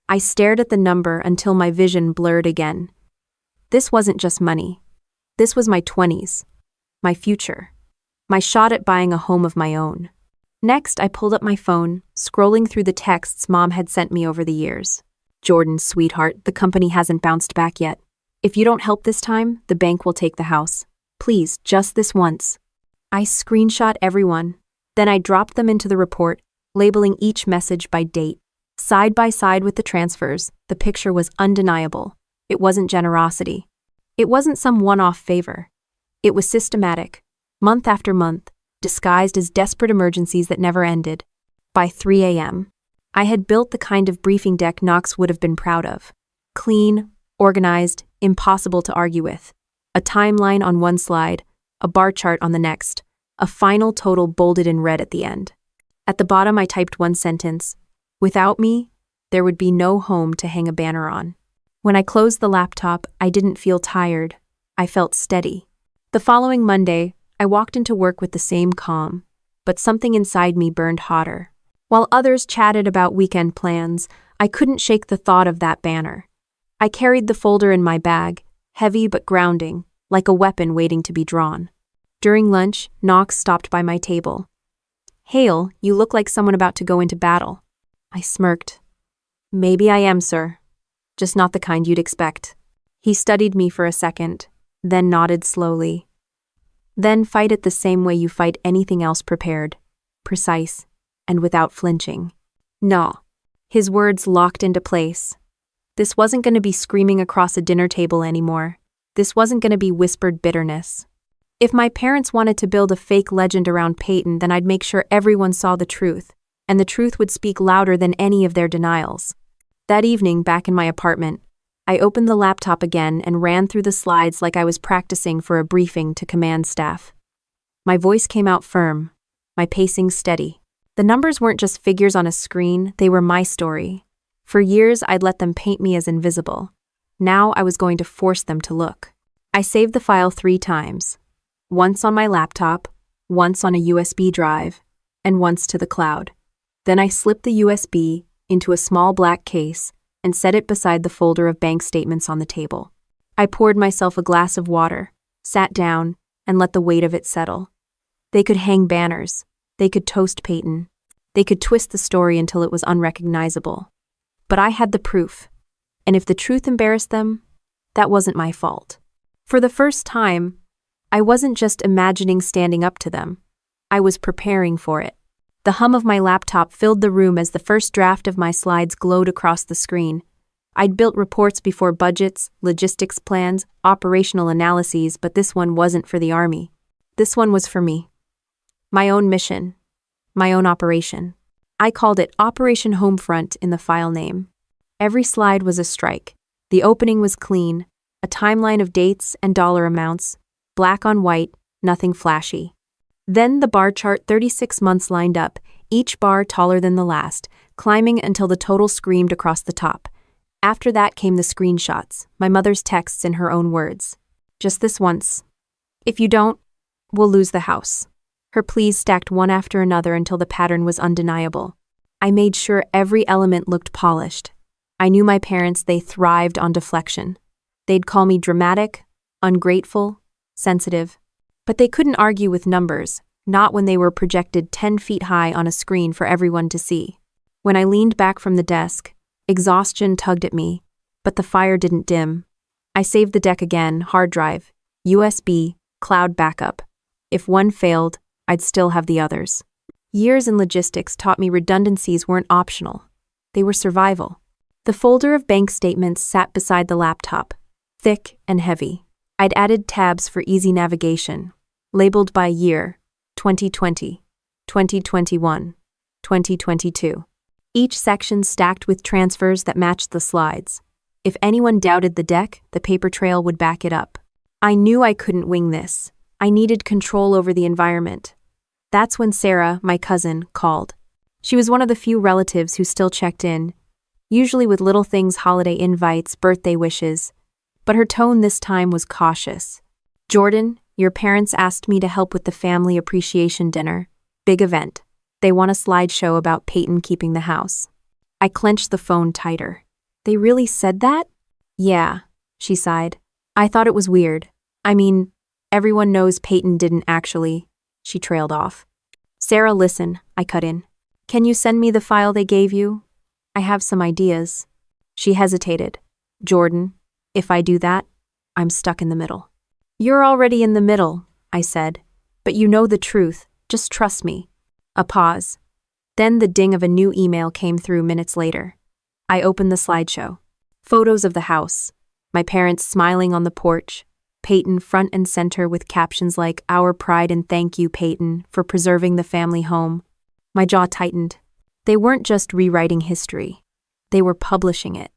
[SPEAKER 1] I stared at the number until my vision blurred again. This wasn't just money. This was my 20s, my future, my shot at buying a home of my own. Next, I pulled up my phone, scrolling through the texts Mom had sent me over the years. "Jordan, sweetheart, the company hasn't bounced back yet. If you don't help this time, the bank will take the house. Please, just this once." I screenshot everyone. Then I dropped them into the report, labeling each message by date. Side by side with the transfers, the picture was undeniable. It wasn't generosity. It wasn't some one-off favor. It was systematic, month after month, disguised as desperate emergencies that never ended. By 3 a.m., I had built the kind of briefing deck Knox would have been proud of. Clean, organized, impossible to argue with. A timeline on one slide, a bar chart on the next, a final total bolded in red at the end. At the bottom I typed one sentence: "Without me, there would be no home to hang a banner on." When I closed the laptop, I didn't feel tired. I felt steady. The following Monday, I walked into work with the same calm, but something inside me burned hotter. While others chatted about weekend plans, I couldn't shake the thought of that banner. I carried the folder in my bag, heavy but grounding, like a weapon waiting to be drawn. During lunch, Knox stopped by my table. "Hale, you look like someone about to go into battle." I smirked. "Maybe I am, sir. Just not the kind you'd expect." He studied me for a second, then nodded slowly. "Then fight it the same way you fight anything else, prepared, precise, and without flinching." "No." His words locked into place. This wasn't going to be screaming across a dinner table anymore. This wasn't going to be whispered bitterness. If my parents wanted to build a fake legend around Peyton, then I'd make sure everyone saw the truth, and the truth would speak louder than any of their denials. That evening, back in my apartment, I opened the laptop again and ran through the slides like I was practicing for a briefing to command staff. My voice came out firm, my pacing steady. The numbers weren't just figures on a screen, they were my story. For years, I'd let them paint me as invisible. Now I was going to force them to look. I saved the file 3 times. Once on my laptop, once on a USB drive, and once to the cloud. Then I slipped the USB into a small black case and set it beside the folder of bank statements on the table. I poured myself a glass of water, sat down, and let the weight of it settle. They could hang banners. They could toast Peyton. They could twist the story until it was unrecognizable. But I had the proof. And if the truth embarrassed them, that wasn't my fault. For the first time, I wasn't just imagining standing up to them. I was preparing for it. The hum of my laptop filled the room as the first draft of my slides glowed across the screen. I'd built reports before budgets, logistics plans, operational analyses, but this one wasn't for the Army. This one was for me. My own mission. My own operation. I called it Operation Homefront in the file name. Every slide was a strike. The opening was clean, a timeline of dates and dollar amounts, black on white, nothing flashy. Then the bar chart 36 months lined up, each bar taller than the last, climbing until the total screamed across the top. After that came the screenshots, my mother's texts in her own words. Just this once. If you don't, we'll lose the house. Her pleas stacked one after another until the pattern was undeniable. I made sure every element looked polished. I knew my parents, they thrived on deflection. They'd call me dramatic, ungrateful, sensitive. But they couldn't argue with numbers, not when they were projected 10 feet high on a screen for everyone to see. When I leaned back from the desk, exhaustion tugged at me, but the fire didn't dim. I saved the deck again, hard drive, USB, cloud backup. If one failed, I'd still have the others. Years in logistics taught me redundancies weren't optional. They were survival. The folder of bank statements sat beside the laptop, thick and heavy. I'd added tabs for easy navigation, labeled by year, 2020, 2021, 2022. Each section stacked with transfers that matched the slides. If anyone doubted the deck, the paper trail would back it up. I knew I couldn't wing this. I needed control over the environment. That's when Sarah, my cousin, called. She was one of the few relatives who still checked in, usually with little things, holiday invites, birthday wishes. But her tone this time was cautious. Jordan, your parents asked me to help with the family appreciation dinner. Big event. They want a slideshow about Peyton keeping the house. I clenched the phone tighter. They really said that? Yeah, she sighed. I thought it was weird. I mean, everyone knows Peyton didn't actually. She trailed off. Sarah, listen, I cut in. Can you send me the file they gave you? I have some ideas. She hesitated. Jordan, if I do that, I'm stuck in the middle. You're already in the middle, I said. But you know the truth. Just trust me. A pause. Then the ding of a new email came through minutes later. I opened the slideshow. Photos of the house. My parents smiling on the porch. Peyton front and center with captions like, "Our pride and thank you, Peyton, for preserving the family home." My jaw tightened. They weren't just rewriting history. They were publishing it.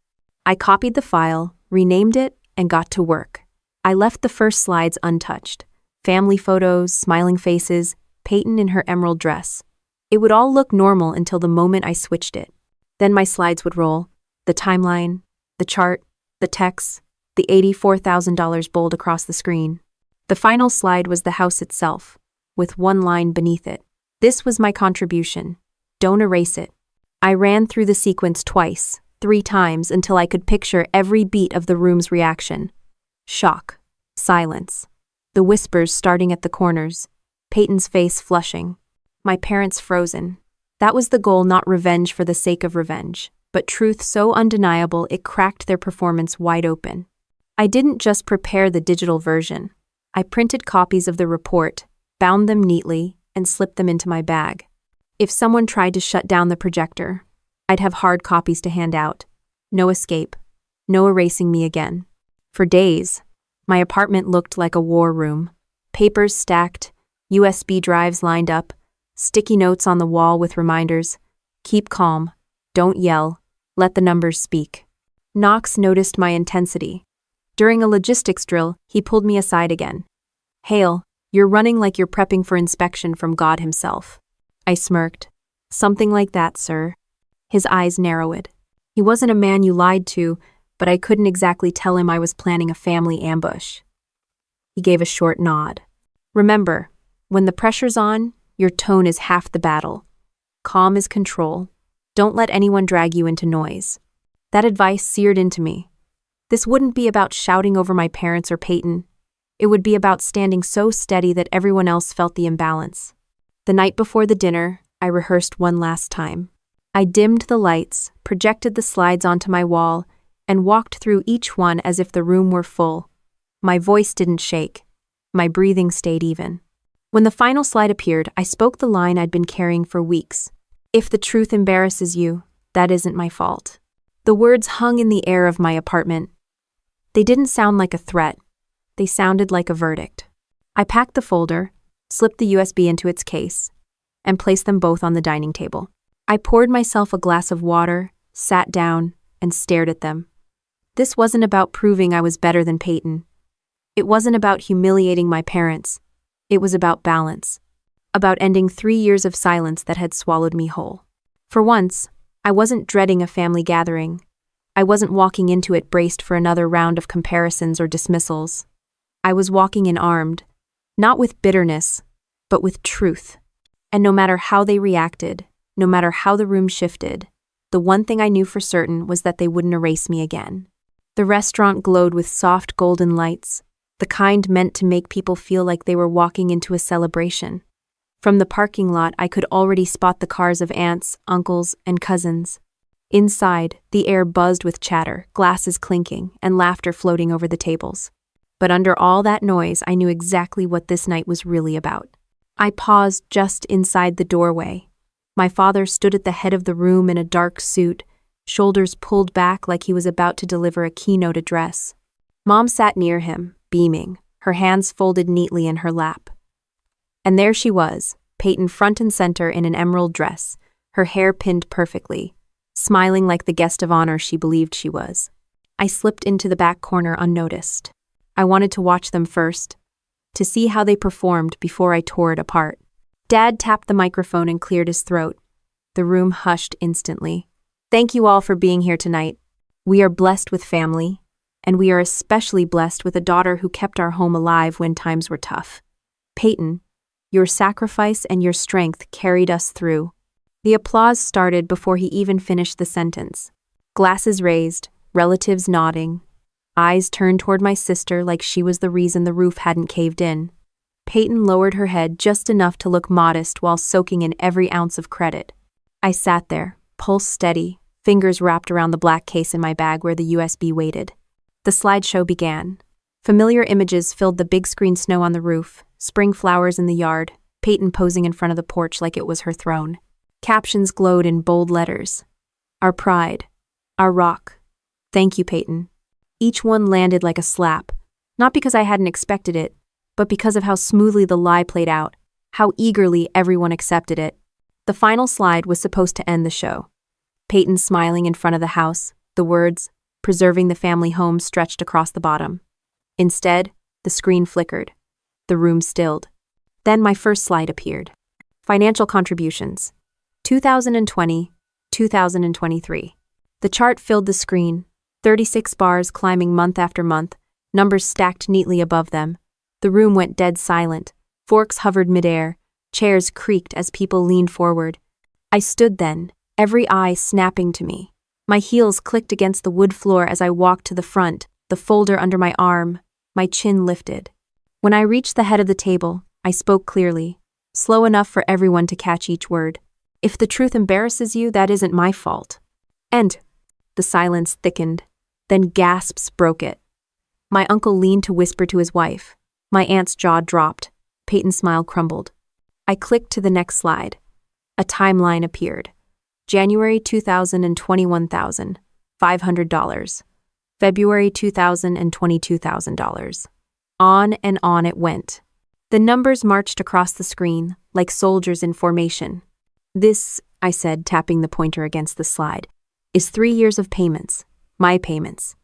[SPEAKER 1] I copied the file, renamed it, and got to work. I left the first slides untouched. Family photos, smiling faces, Peyton in her emerald dress. It would all look normal until the moment I switched it. Then my slides would roll. The timeline, the chart, the text, the $84,000 bold across the screen. The final slide was the house itself, with one line beneath it. This was my contribution. Don't erase it. I ran through the sequence twice, 3 times, until I could picture every beat of the room's reaction. Shock. Silence. The whispers starting at the corners. Peyton's face flushing. My parents frozen. That was the goal, not revenge for the sake of revenge, but truth so undeniable it cracked their performance wide open. I didn't just prepare the digital version. I printed copies of the report, bound them neatly, and slipped them into my bag. If someone tried to shut down the projector, I'd have hard copies to hand out. No escape. No erasing me again. For days, my apartment looked like a war room. Papers stacked, USB drives lined up, sticky notes on the wall with reminders. Keep calm. Don't yell. Let the numbers speak. Knox noticed my intensity. During a logistics drill, he pulled me aside again. Hale, you're running like you're prepping for inspection from God himself. I smirked. Something like that, sir. His eyes narrowed. He wasn't a man you lied to, but I couldn't exactly tell him I was planning a family ambush. He gave a short nod. Remember, when the pressure's on, your tone is half the battle. Calm is control. Don't let anyone drag you into noise. That advice seared into me. This wouldn't be about shouting over my parents or Peyton. It would be about standing so steady that everyone else felt the imbalance. The night before the dinner, I rehearsed one last time. I dimmed the lights, projected the slides onto my wall, and walked through each one as if the room were full. My voice didn't shake. My breathing stayed even. When the final slide appeared, I spoke the line I'd been carrying for weeks. If the truth embarrasses you, that isn't my fault. The words hung in the air of my apartment. They didn't sound like a threat. They sounded like a verdict. I packed the folder, slipped the USB into its case, and placed them both on the dining table. I poured myself a glass of water, sat down, and stared at them. This wasn't about proving I was better than Peyton. It wasn't about humiliating my parents. It was about balance. About ending 3 years of silence that had swallowed me whole. For once, I wasn't dreading a family gathering. I wasn't walking into it braced for another round of comparisons or dismissals. I was walking in armed, not with bitterness, but with truth. And no matter how they reacted, no matter how the room shifted, the one thing I knew for certain was that they wouldn't erase me again. The restaurant glowed with soft golden lights, the kind meant to make people feel like they were walking into a celebration. From the parking lot, I could already spot the cars of aunts, uncles, and cousins. Inside, the air buzzed with chatter, glasses clinking, and laughter floating over the tables. But under all that noise, I knew exactly what this night was really about. I paused just inside the doorway. My father stood at the head of the room in a dark suit, shoulders pulled back like he was about to deliver a keynote address. Mom sat near him, beaming, her hands folded neatly in her lap. And there she was, Peyton front and center in an emerald dress, her hair pinned perfectly, smiling like the guest of honor she believed she was. I slipped into the back corner unnoticed. I wanted to watch them first, to see how they performed before I tore it apart. Dad tapped the microphone and cleared his throat. The room hushed instantly. Thank you all for being here tonight. We are blessed with family, and we are especially blessed with a daughter who kept our home alive when times were tough. Peyton, your sacrifice and your strength carried us through. The applause started before he even finished the sentence. Glasses raised, relatives nodding, eyes turned toward my sister like she was the reason the roof hadn't caved in. Peyton lowered her head just enough to look modest while soaking in every ounce of credit. I sat there, pulse steady, fingers wrapped around the black case in my bag where the USB waited. The slideshow began. Familiar images filled the big screen snow on the roof, spring flowers in the yard, Peyton posing in front of the porch like it was her throne. Captions glowed in bold letters. Our pride. Our rock. Thank you, Peyton. Each one landed like a slap, not because I hadn't expected it, but because of how smoothly the lie played out, how eagerly everyone accepted it. The final slide was supposed to end the show. Peyton smiling in front of the house, the words, preserving the family home stretched across the bottom. Instead, the screen flickered. The room stilled. Then my first slide appeared. Financial contributions. 2020, 2023. The chart filled the screen, 36 bars climbing month after month, numbers stacked neatly above them. The room went dead silent. Forks hovered midair. Chairs creaked as people leaned forward. I stood then, every eye snapping to me. My heels clicked against the wood floor as I walked to the front, the folder under my arm, my chin lifted. When I reached the head of the table, I spoke clearly, slow enough for everyone to catch each word. If the truth embarrasses you, that isn't my fault. And the silence thickened. Then gasps broke it. My uncle leaned to whisper to his wife. My aunt's jaw dropped. Peyton's smile crumbled. I clicked to the next slide. A timeline appeared. January 2000 and $21,500. February 2000 and $22,000. On and on it went. The numbers marched across the screen, like soldiers in formation. This, I said, tapping the pointer against the slide, is 3 years of payments. My payments.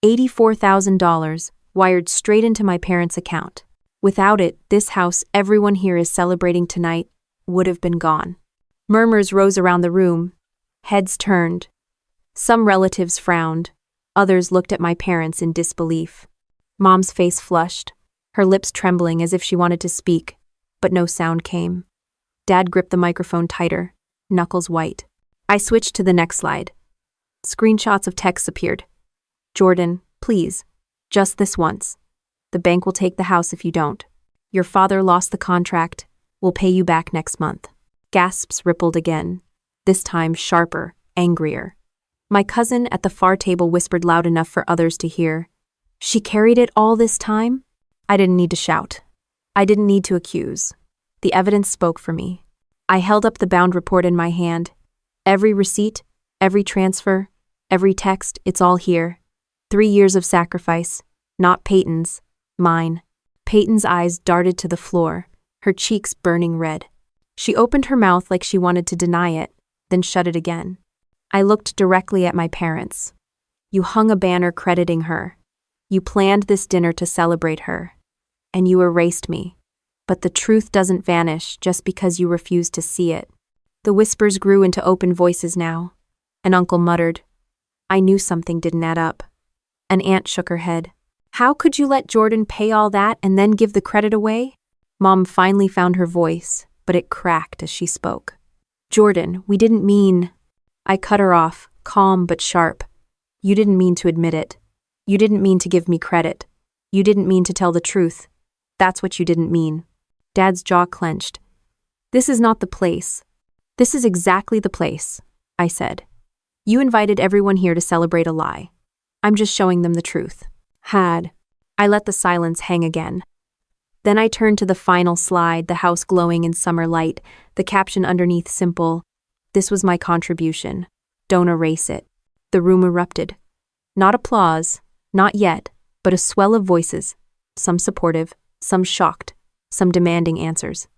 [SPEAKER 1] $84,000 wired straight into my parents' account. Without it, this house everyone here is celebrating tonight would have been gone. Murmurs rose around the room. Heads turned. Some relatives frowned. Others looked at my parents in disbelief. Mom's face flushed, her lips trembling as if she wanted to speak, but no sound came. Dad gripped the microphone tighter, knuckles white. I switched to the next slide. Screenshots of texts appeared. Jordan, please, just this once. The bank will take the house if you don't. Your father lost the contract. We'll pay you back next month. Gasps rippled again, this time sharper, angrier. My cousin at the far table whispered loud enough for others to hear. She carried it all this time? I didn't need to shout. I didn't need to accuse. The evidence spoke for me. I held up the bound report in my hand. Every receipt, every transfer, every text, it's all here. 3 years of sacrifice, not Peyton's, mine. Peyton's eyes darted to the floor, her cheeks burning red. She opened her mouth like she wanted to deny it, then shut it again. I looked directly at my parents. You hung a banner crediting her. You planned this dinner to celebrate her. And you erased me. But the truth doesn't vanish just because you refuse to see it. The whispers grew into open voices now. An uncle muttered, I knew something didn't add up. An aunt shook her head. How could you let Jordan pay all that and then give the credit away? Mom finally found her voice, but it cracked as she spoke. Jordan, we didn't mean... I cut her off, calm but sharp. You didn't mean to admit it. You didn't mean to give me credit. You didn't mean to tell the truth. That's what you didn't mean. Dad's jaw clenched. This is not the place. This is exactly the place, I said. You invited everyone here to celebrate a lie. I'm just showing them the truth. I let the silence hang again. Then I turned to the final slide, the house glowing in summer light, the caption underneath simple, this was my contribution. Don't erase it. The room erupted. Not applause, not yet, but a swell of voices, some supportive, some shocked, some demanding answers.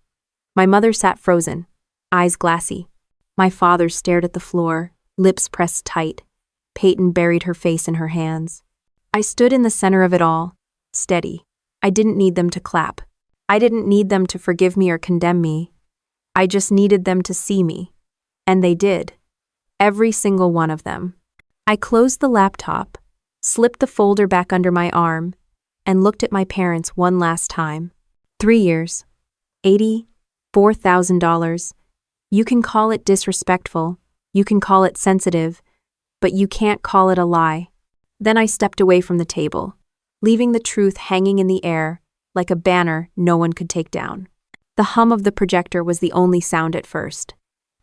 [SPEAKER 1] My mother sat frozen, eyes glassy. My father stared at the floor, lips pressed tight. Peyton buried her face in her hands. I stood in the center of it all, steady. I didn't need them to clap. I didn't need them to forgive me or condemn me. I just needed them to see me. And they did. Every single one of them. I closed the laptop, slipped the folder back under my arm, and looked at my parents one last time. 3 years. $84,000. You can call it disrespectful. You can call it sensitive. But you can't call it a lie. Then I stepped away from the table, leaving the truth hanging in the air like a banner no one could take down. The hum of the projector was the only sound at first.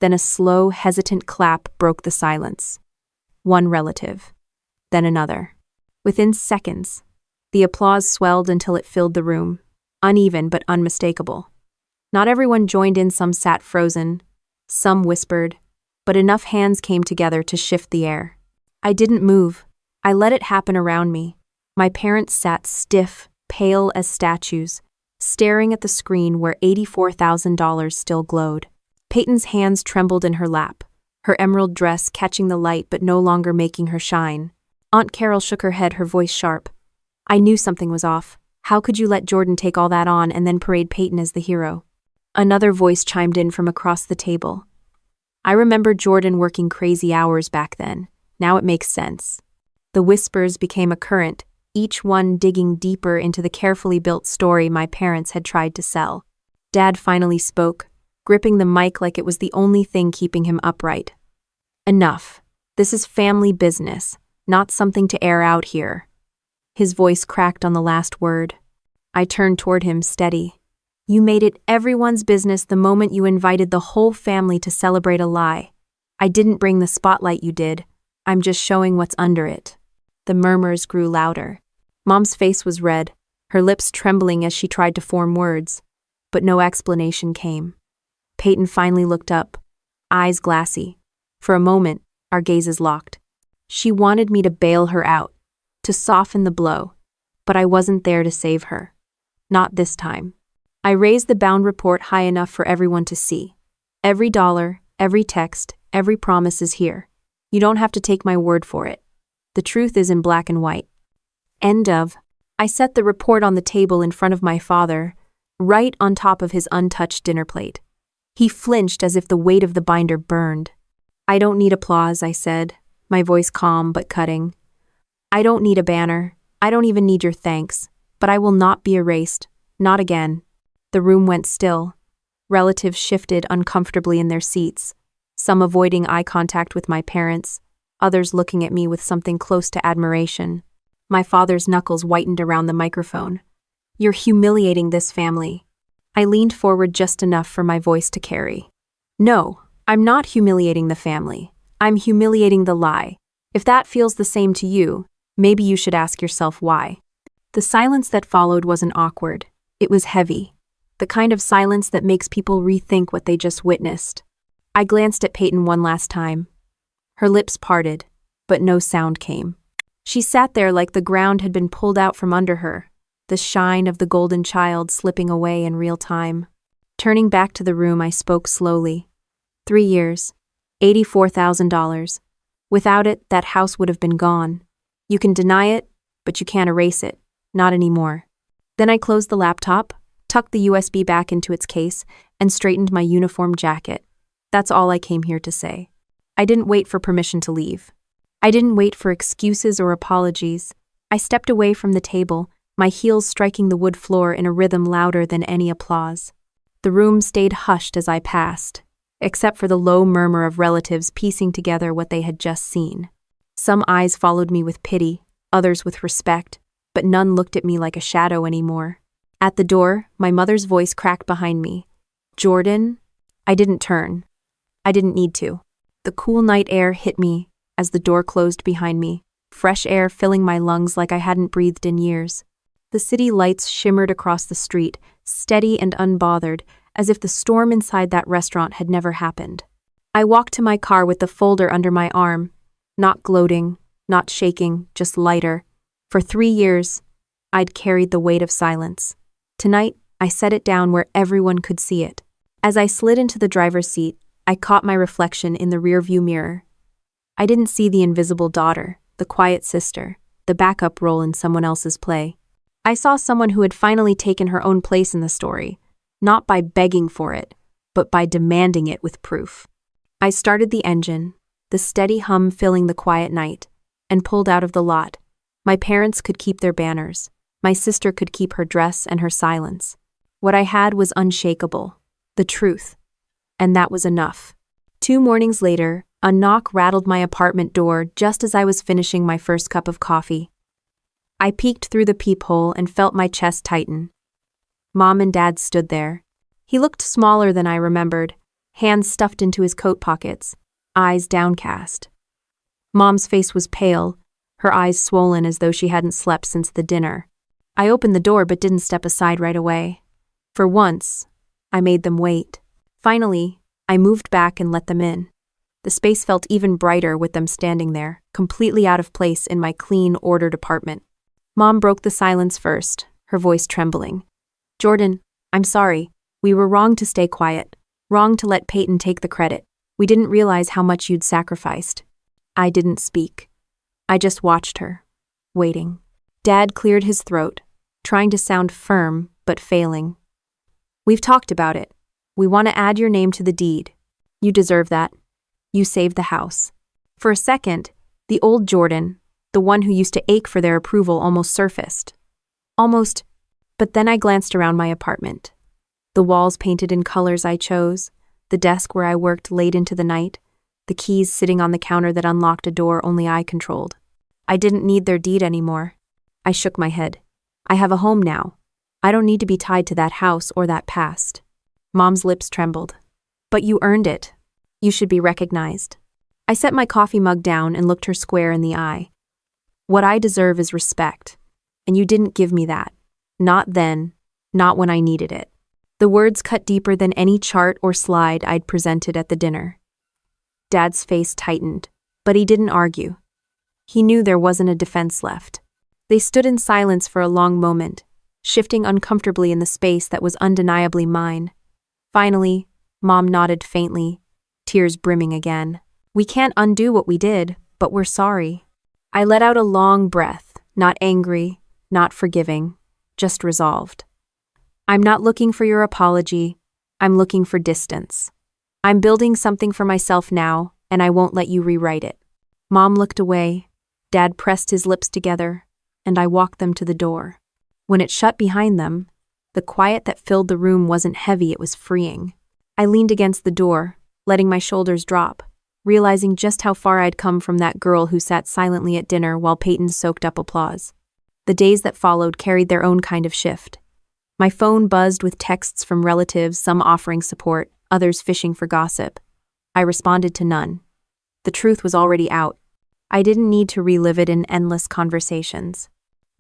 [SPEAKER 1] Then a slow, hesitant clap broke the silence. One relative, then another. Within seconds, the applause swelled until it filled the room, uneven but unmistakable. Not everyone joined in, some sat frozen, some whispered, but enough hands came together to shift the air. I didn't move. I let it happen around me. My parents sat stiff, pale as statues, staring at the screen where $84,000 still glowed. Peyton's hands trembled in her lap, her emerald dress catching the light but no longer making her shine. Aunt Carol shook her head, her voice sharp. I knew something was off. How could you let Jordan take all that on and then parade Peyton as the hero? Another voice chimed in from across the table. I remember Jordan working crazy hours back then. Now it makes sense. The whispers became a current, each one digging deeper into the carefully built story my parents had tried to sell. Dad finally spoke, gripping the mic like it was the only thing keeping him upright. Enough. This is family business, not something to air out here. His voice cracked on the last word. I turned toward him, steady. You made it everyone's business the moment you invited the whole family to celebrate a lie. I didn't bring the spotlight, you did. I'm just showing what's under it. The murmurs grew louder. Mom's face was red, her lips trembling as she tried to form words, but no explanation came. Peyton finally looked up, eyes glassy. For a moment, our gazes locked. She wanted me to bail her out, to soften the blow, but I wasn't there to save her. Not this time. I raised the bound report high enough for everyone to see. Every dollar, every text, every promise is here. You don't have to take my word for it. The truth is in black and white. End of. I set the report on the table in front of my father, right on top of his untouched dinner plate. He flinched as if the weight of the binder burned. "I don't need applause," I said, my voice calm but cutting. "I don't need a banner. I don't even need your thanks. But I will not be erased. Not again." The room went still. Relatives shifted uncomfortably in their seats, some avoiding eye contact with my parents, others looking at me with something close to admiration. My father's knuckles whitened around the microphone. "You're humiliating this family." I leaned forward just enough for my voice to carry. "No, I'm not humiliating the family. I'm humiliating the lie. If that feels the same to you, maybe you should ask yourself why." The silence that followed wasn't awkward. It was heavy. The kind of silence that makes people rethink what they just witnessed. I glanced at Peyton one last time. Her lips parted, but no sound came. She sat there like the ground had been pulled out from under her, the shine of the golden child slipping away in real time. Turning back to the room, I spoke slowly. 3 years, $84,000. Without it, that house would have been gone. You can deny it, but you can't erase it. Not anymore. Then I closed the laptop, tucked the USB back into its case, and straightened my uniform jacket. That's all I came here to say. I didn't wait for permission to leave. I didn't wait for excuses or apologies. I stepped away from the table, my heels striking the wood floor in a rhythm louder than any applause. The room stayed hushed as I passed, except for the low murmur of relatives piecing together what they had just seen. Some eyes followed me with pity, others with respect, but none looked at me like a shadow anymore. At the door, my mother's voice cracked behind me. "Jordan?" I didn't turn. I didn't need to. The cool night air hit me as the door closed behind me, fresh air filling my lungs like I hadn't breathed in years. The city lights shimmered across the street, steady and unbothered, as if the storm inside that restaurant had never happened. I walked to my car with the folder under my arm, not gloating, not shaking, just lighter. For 3 years, I'd carried the weight of silence. Tonight, I set it down where everyone could see it. As I slid into the driver's seat, I caught my reflection in the rearview mirror. I didn't see the invisible daughter, the quiet sister, the backup role in someone else's play. I saw someone who had finally taken her own place in the story, not by begging for it, but by demanding it with proof. I started the engine, the steady hum filling the quiet night, and pulled out of the lot. My parents could keep their banners. My sister could keep her dress and her silence. What I had was unshakable, the truth. And that was enough. 2 mornings later, a knock rattled my apartment door just as I was finishing my first cup of coffee. I peeked through the peephole and felt my chest tighten. Mom and Dad stood there. He looked smaller than I remembered, hands stuffed into his coat pockets, eyes downcast. Mom's face was pale, her eyes swollen as though she hadn't slept since the dinner. I opened the door but didn't step aside right away. For once, I made them wait. Finally, I moved back and let them in. The space felt even brighter with them standing there, completely out of place in my clean, ordered apartment. Mom broke the silence first, her voice trembling. "Jordan, I'm sorry. We were wrong to stay quiet. Wrong to let Peyton take the credit. We didn't realize how much you'd sacrificed." I didn't speak. I just watched her, waiting. Dad cleared his throat, trying to sound firm, but failing. "We've talked about it. We want to add your name to the deed. You deserve that. You saved the house." For a second, the old Jordan, the one who used to ache for their approval, almost surfaced. But then I glanced around my apartment. The walls painted in colors I chose, the desk where I worked late into the night, the keys sitting on the counter that unlocked a door only I controlled. I didn't need their deed anymore. I shook my head. I have a home now. I don't need to be tied to that house or that past. Mom's lips trembled. "But you earned it. You should be recognized." I set my coffee mug down and looked her square in the eye. "What I deserve is respect, and you didn't give me that. Not then, not when I needed it." The words cut deeper than any chart or slide I'd presented at the dinner. Dad's face tightened, but he didn't argue. He knew there wasn't a defense left. They stood in silence for a long moment, shifting uncomfortably in the space that was undeniably mine. Finally, Mom nodded faintly, tears brimming again. "We can't undo what we did, but we're sorry." I let out a long breath, not angry, not forgiving, just resolved. "I'm not looking for your apology. I'm looking for distance. I'm building something for myself now, and I won't let you rewrite it. Mom looked away, Dad pressed his lips together, and I walked them to the door. When it shut behind them, the quiet that filled the room wasn't heavy, it was freeing. I leaned against the door, letting my shoulders drop, realizing just how far I'd come from that girl who sat silently at dinner while Peyton soaked up applause. The days that followed carried their own kind of shift. My phone buzzed with texts from relatives, some offering support, others fishing for gossip. I responded to none. The truth was already out. I didn't need to relive it in endless conversations.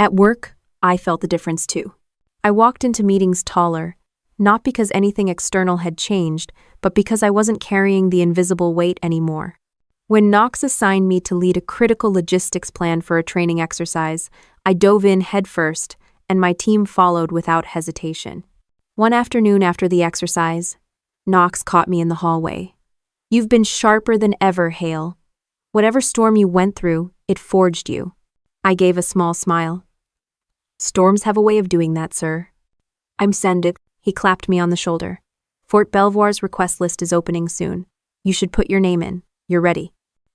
[SPEAKER 1] At work, I felt the difference too. I walked into meetings taller, not because anything external had changed, but because I wasn't carrying the invisible weight anymore. When Knox assigned me to lead a critical logistics plan for a training exercise, I dove in headfirst, and my team followed without hesitation. One afternoon after the exercise, Knox caught me in the hallway. "You've been sharper than ever, Hale. Whatever storm you went through, it forged you." I gave a small smile. "Storms have a way of doing that, sir." "I'm sended." He clapped me on the shoulder. "Fort Belvoir's request list is opening soon. You should put your name in. You're ready."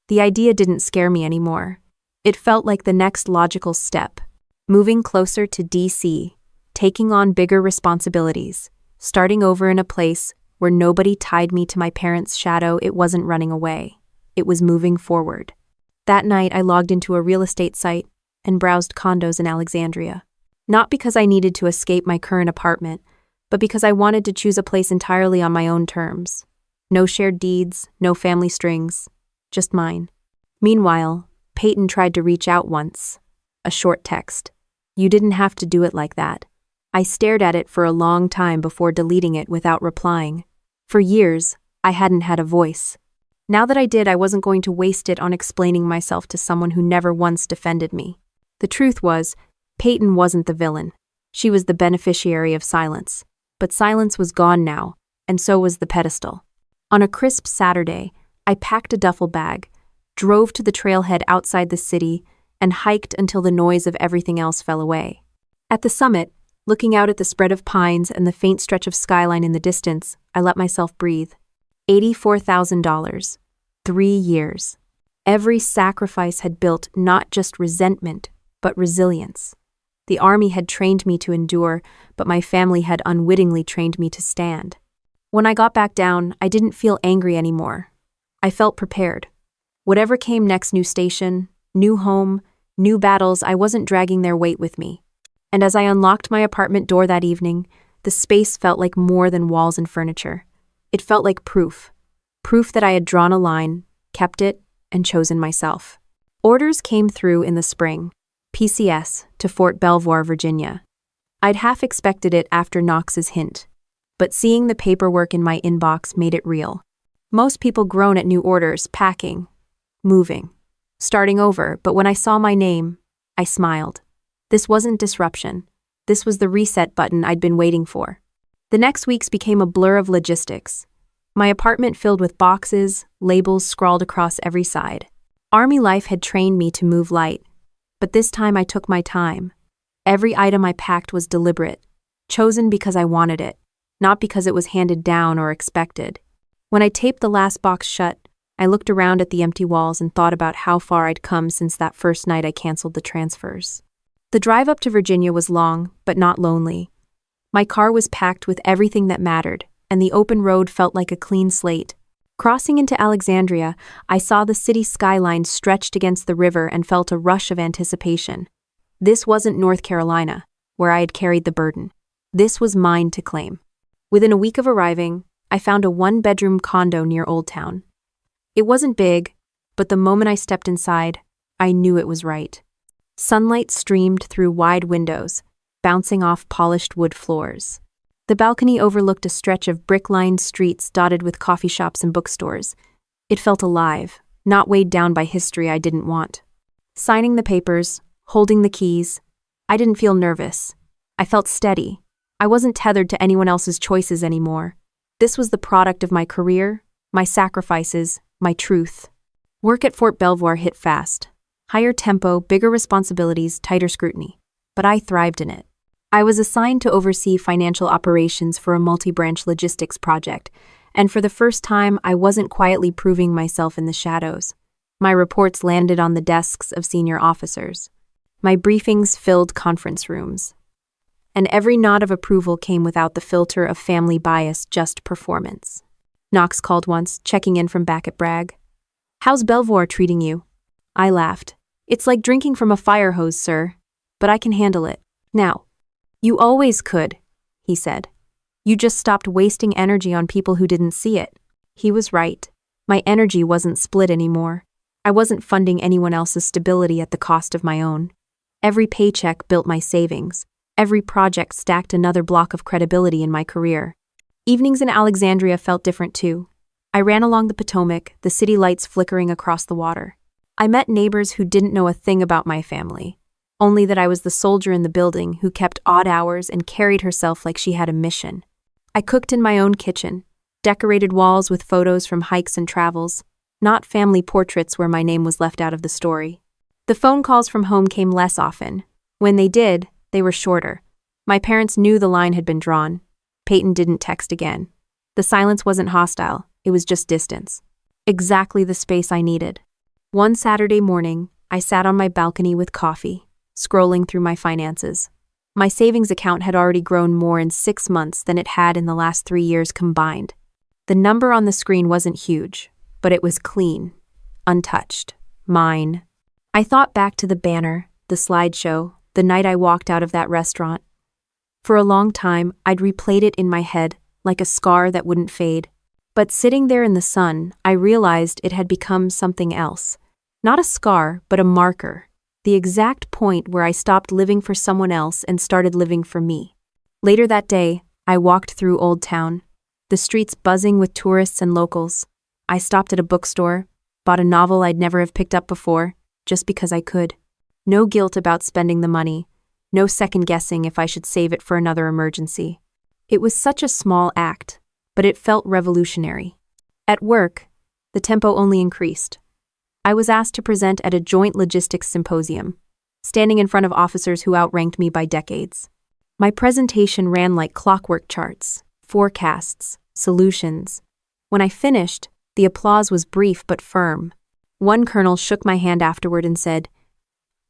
[SPEAKER 1] The idea didn't scare me anymore. It felt like the next logical step. Moving closer to DC, taking on bigger responsibilities, starting over in a place where nobody tied me to my parents' shadow. It wasn't running away. It was moving forward. That night, I logged into a real estate site and browsed condos in Alexandria. Not because I needed to escape my current apartment, but because I wanted to choose a place entirely on my own terms. No shared deeds, no family strings, just mine. Meanwhile, Peyton tried to reach out once. A short text. "You didn't have to do it like that." I stared at it for a long time before deleting it without replying. For years, I hadn't had a voice. Now that I did, I wasn't going to waste it on explaining myself to someone who never once defended me. The truth was, Peyton wasn't the villain. She was the beneficiary of silence. But silence was gone now, and so was the pedestal. On a crisp Saturday, I packed a duffel bag, drove to the trailhead outside the city, and hiked until the noise of everything else fell away. At the summit, looking out at the spread of pines and the faint stretch of skyline in the distance, I let myself breathe. $84,000. 3 years. Every sacrifice had built not just resentment, but resilience. The army had trained me to endure, but my family had unwittingly trained me to stand. When I got back down, I didn't feel angry anymore. I felt prepared. Whatever came next, new station, new home, new battles, I wasn't dragging their weight with me. And as I unlocked my apartment door that evening, the space felt like more than walls and furniture. It felt like proof. Proof that I had drawn a line, kept it, and chosen myself. Orders came through in the spring. PCS to Fort Belvoir, Virginia. I'd half expected it after Knox's hint, but seeing the paperwork in my inbox made it real. Most people groan at new orders, packing, moving, starting over, but when I saw my name, I smiled. This wasn't disruption. This was the reset button I'd been waiting for. The next weeks became a blur of logistics. My apartment filled with boxes, labels scrawled across every side. Army life had trained me to move light, but this time I took my time. Every item I packed was deliberate, chosen because I wanted it, not because it was handed down or expected. When I taped the last box shut, I looked around at the empty walls and thought about how far I'd come since that first night I canceled the transfers. The drive up to Virginia was long, but not lonely. My car was packed with everything that mattered, and the open road felt like a clean slate. Crossing into Alexandria, I saw the city skyline stretched against the river and felt a rush of anticipation. This wasn't North Carolina, where I had carried the burden. This was mine to claim. Within a week of arriving, I found a one-bedroom condo near Old Town. It wasn't big, but the moment I stepped inside, I knew it was right. Sunlight streamed through wide windows, bouncing off polished wood floors. The balcony overlooked a stretch of brick-lined streets dotted with coffee shops and bookstores. It felt alive, not weighed down by history I didn't want. Signing the papers, holding the keys, I didn't feel nervous. I felt steady. I wasn't tethered to anyone else's choices anymore. This was the product of my career, my sacrifices, my truth. Work at Fort Belvoir hit fast. Higher tempo, bigger responsibilities, tighter scrutiny. But I thrived in it. I was assigned to oversee financial operations for a multi-branch logistics project, and for the first time, I wasn't quietly proving myself in the shadows. My reports landed on the desks of senior officers. My briefings filled conference rooms. And every nod of approval came without the filter of family bias, just performance. Knox called once, checking in from back at Bragg. "How's Belvoir treating you?" I laughed. "It's like drinking from a fire hose, sir. But I can handle it. Now." "You always could," he said. "You just stopped wasting energy on people who didn't see it." He was right. My energy wasn't split anymore. I wasn't funding anyone else's stability at the cost of my own. Every paycheck built my savings. Every project stacked another block of credibility in my career. Evenings in Alexandria felt different too. I ran along the Potomac, the city lights flickering across the water. I met neighbors who didn't know a thing about my family, only that I was the soldier in the building who kept odd hours and carried herself like she had a mission. I cooked in my own kitchen, decorated walls with photos from hikes and travels, not family portraits where my name was left out of the story. The phone calls from home came less often. When they did, they were shorter. My parents knew the line had been drawn. Peyton didn't text again. The silence wasn't hostile, it was just distance. Exactly the space I needed. One Saturday morning, I sat on my balcony with coffee, scrolling through my finances. My savings account had already grown more in 6 months than it had in the last 3 years combined. The number on the screen wasn't huge, but it was clean, untouched, mine. I thought back to the banner, the slideshow, the night I walked out of that restaurant. For a long time, I'd replayed it in my head, like a scar that wouldn't fade. But sitting there in the sun, I realized it had become something else. Not a scar, but a marker. The exact point where I stopped living for someone else and started living for me. Later that day, I walked through Old Town, the streets buzzing with tourists and locals. I stopped at a bookstore, bought a novel I'd never have picked up before, just because I could. No guilt about spending the money, no second-guessing if I should save it for another emergency. It was such a small act, but it felt revolutionary. At work, the tempo only increased. I was asked to present at a joint logistics symposium, standing in front of officers who outranked me by decades. My presentation ran like clockwork: charts, forecasts, solutions. When I finished, the applause was brief but firm. One colonel shook my hand afterward and said,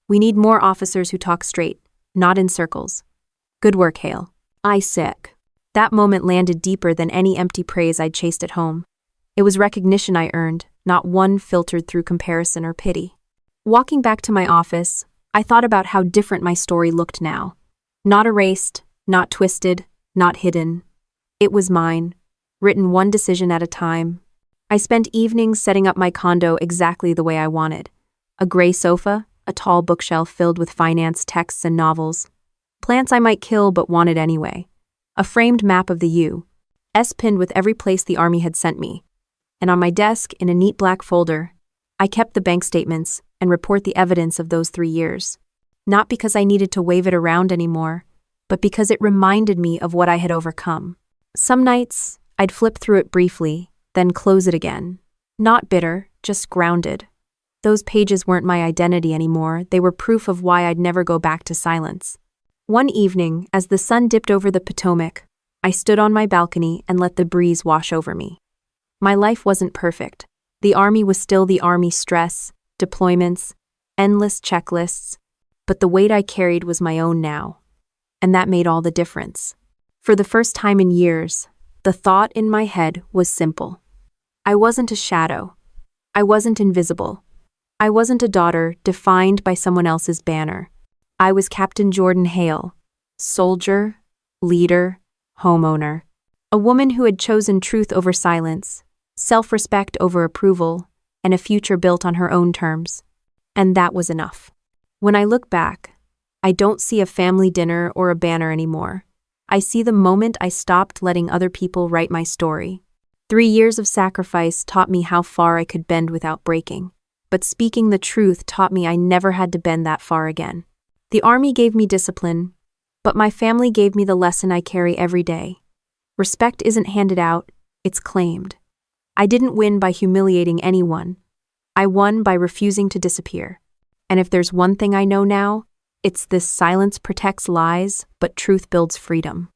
[SPEAKER 1] "We need more officers who talk straight, not in circles. Good work, Hale." I sick. That moment landed deeper than any empty praise I'd chased at home. It was recognition I earned, not one filtered through comparison or pity. Walking back to my office, I thought about how different my story looked now. Not erased, not twisted, not hidden. It was mine, written one decision at a time. I spent evenings setting up my condo exactly the way I wanted. A gray sofa, a tall bookshelf filled with finance texts and novels. Plants I might kill but wanted anyway. A framed map of the U.S. pinned with every place the Army had sent me. And on my desk, in a neat black folder, I kept the bank statements and report the evidence of those 3 years. Not because I needed to wave it around anymore, but because it reminded me of what I had overcome. Some nights, I'd flip through it briefly, then close it again. Not bitter, just grounded. Those pages weren't my identity anymore, they were proof of why I'd never go back to silence. One evening, as the sun dipped over the Potomac, I stood on my balcony and let the breeze wash over me. My life wasn't perfect. The Army was still the Army: stress, deployments, endless checklists, but the weight I carried was my own now. And that made all the difference. For the first time in years, the thought in my head was simple. I wasn't a shadow. I wasn't invisible. I wasn't a daughter defined by someone else's banner. I was Captain Jordan Hale, soldier, leader, homeowner. A woman who had chosen truth over silence, self-respect over approval, and a future built on her own terms. And that was enough. When I look back, I don't see a family dinner or a banner anymore. I see the moment I stopped letting other people write my story. 3 years of sacrifice taught me how far I could bend without breaking. But speaking the truth taught me I never had to bend that far again. The Army gave me discipline, but my family gave me the lesson I carry every day. Respect isn't handed out, it's claimed. I didn't win by humiliating anyone. I won by refusing to disappear. And if there's one thing I know now, It's this silence protects lies, but truth builds freedom.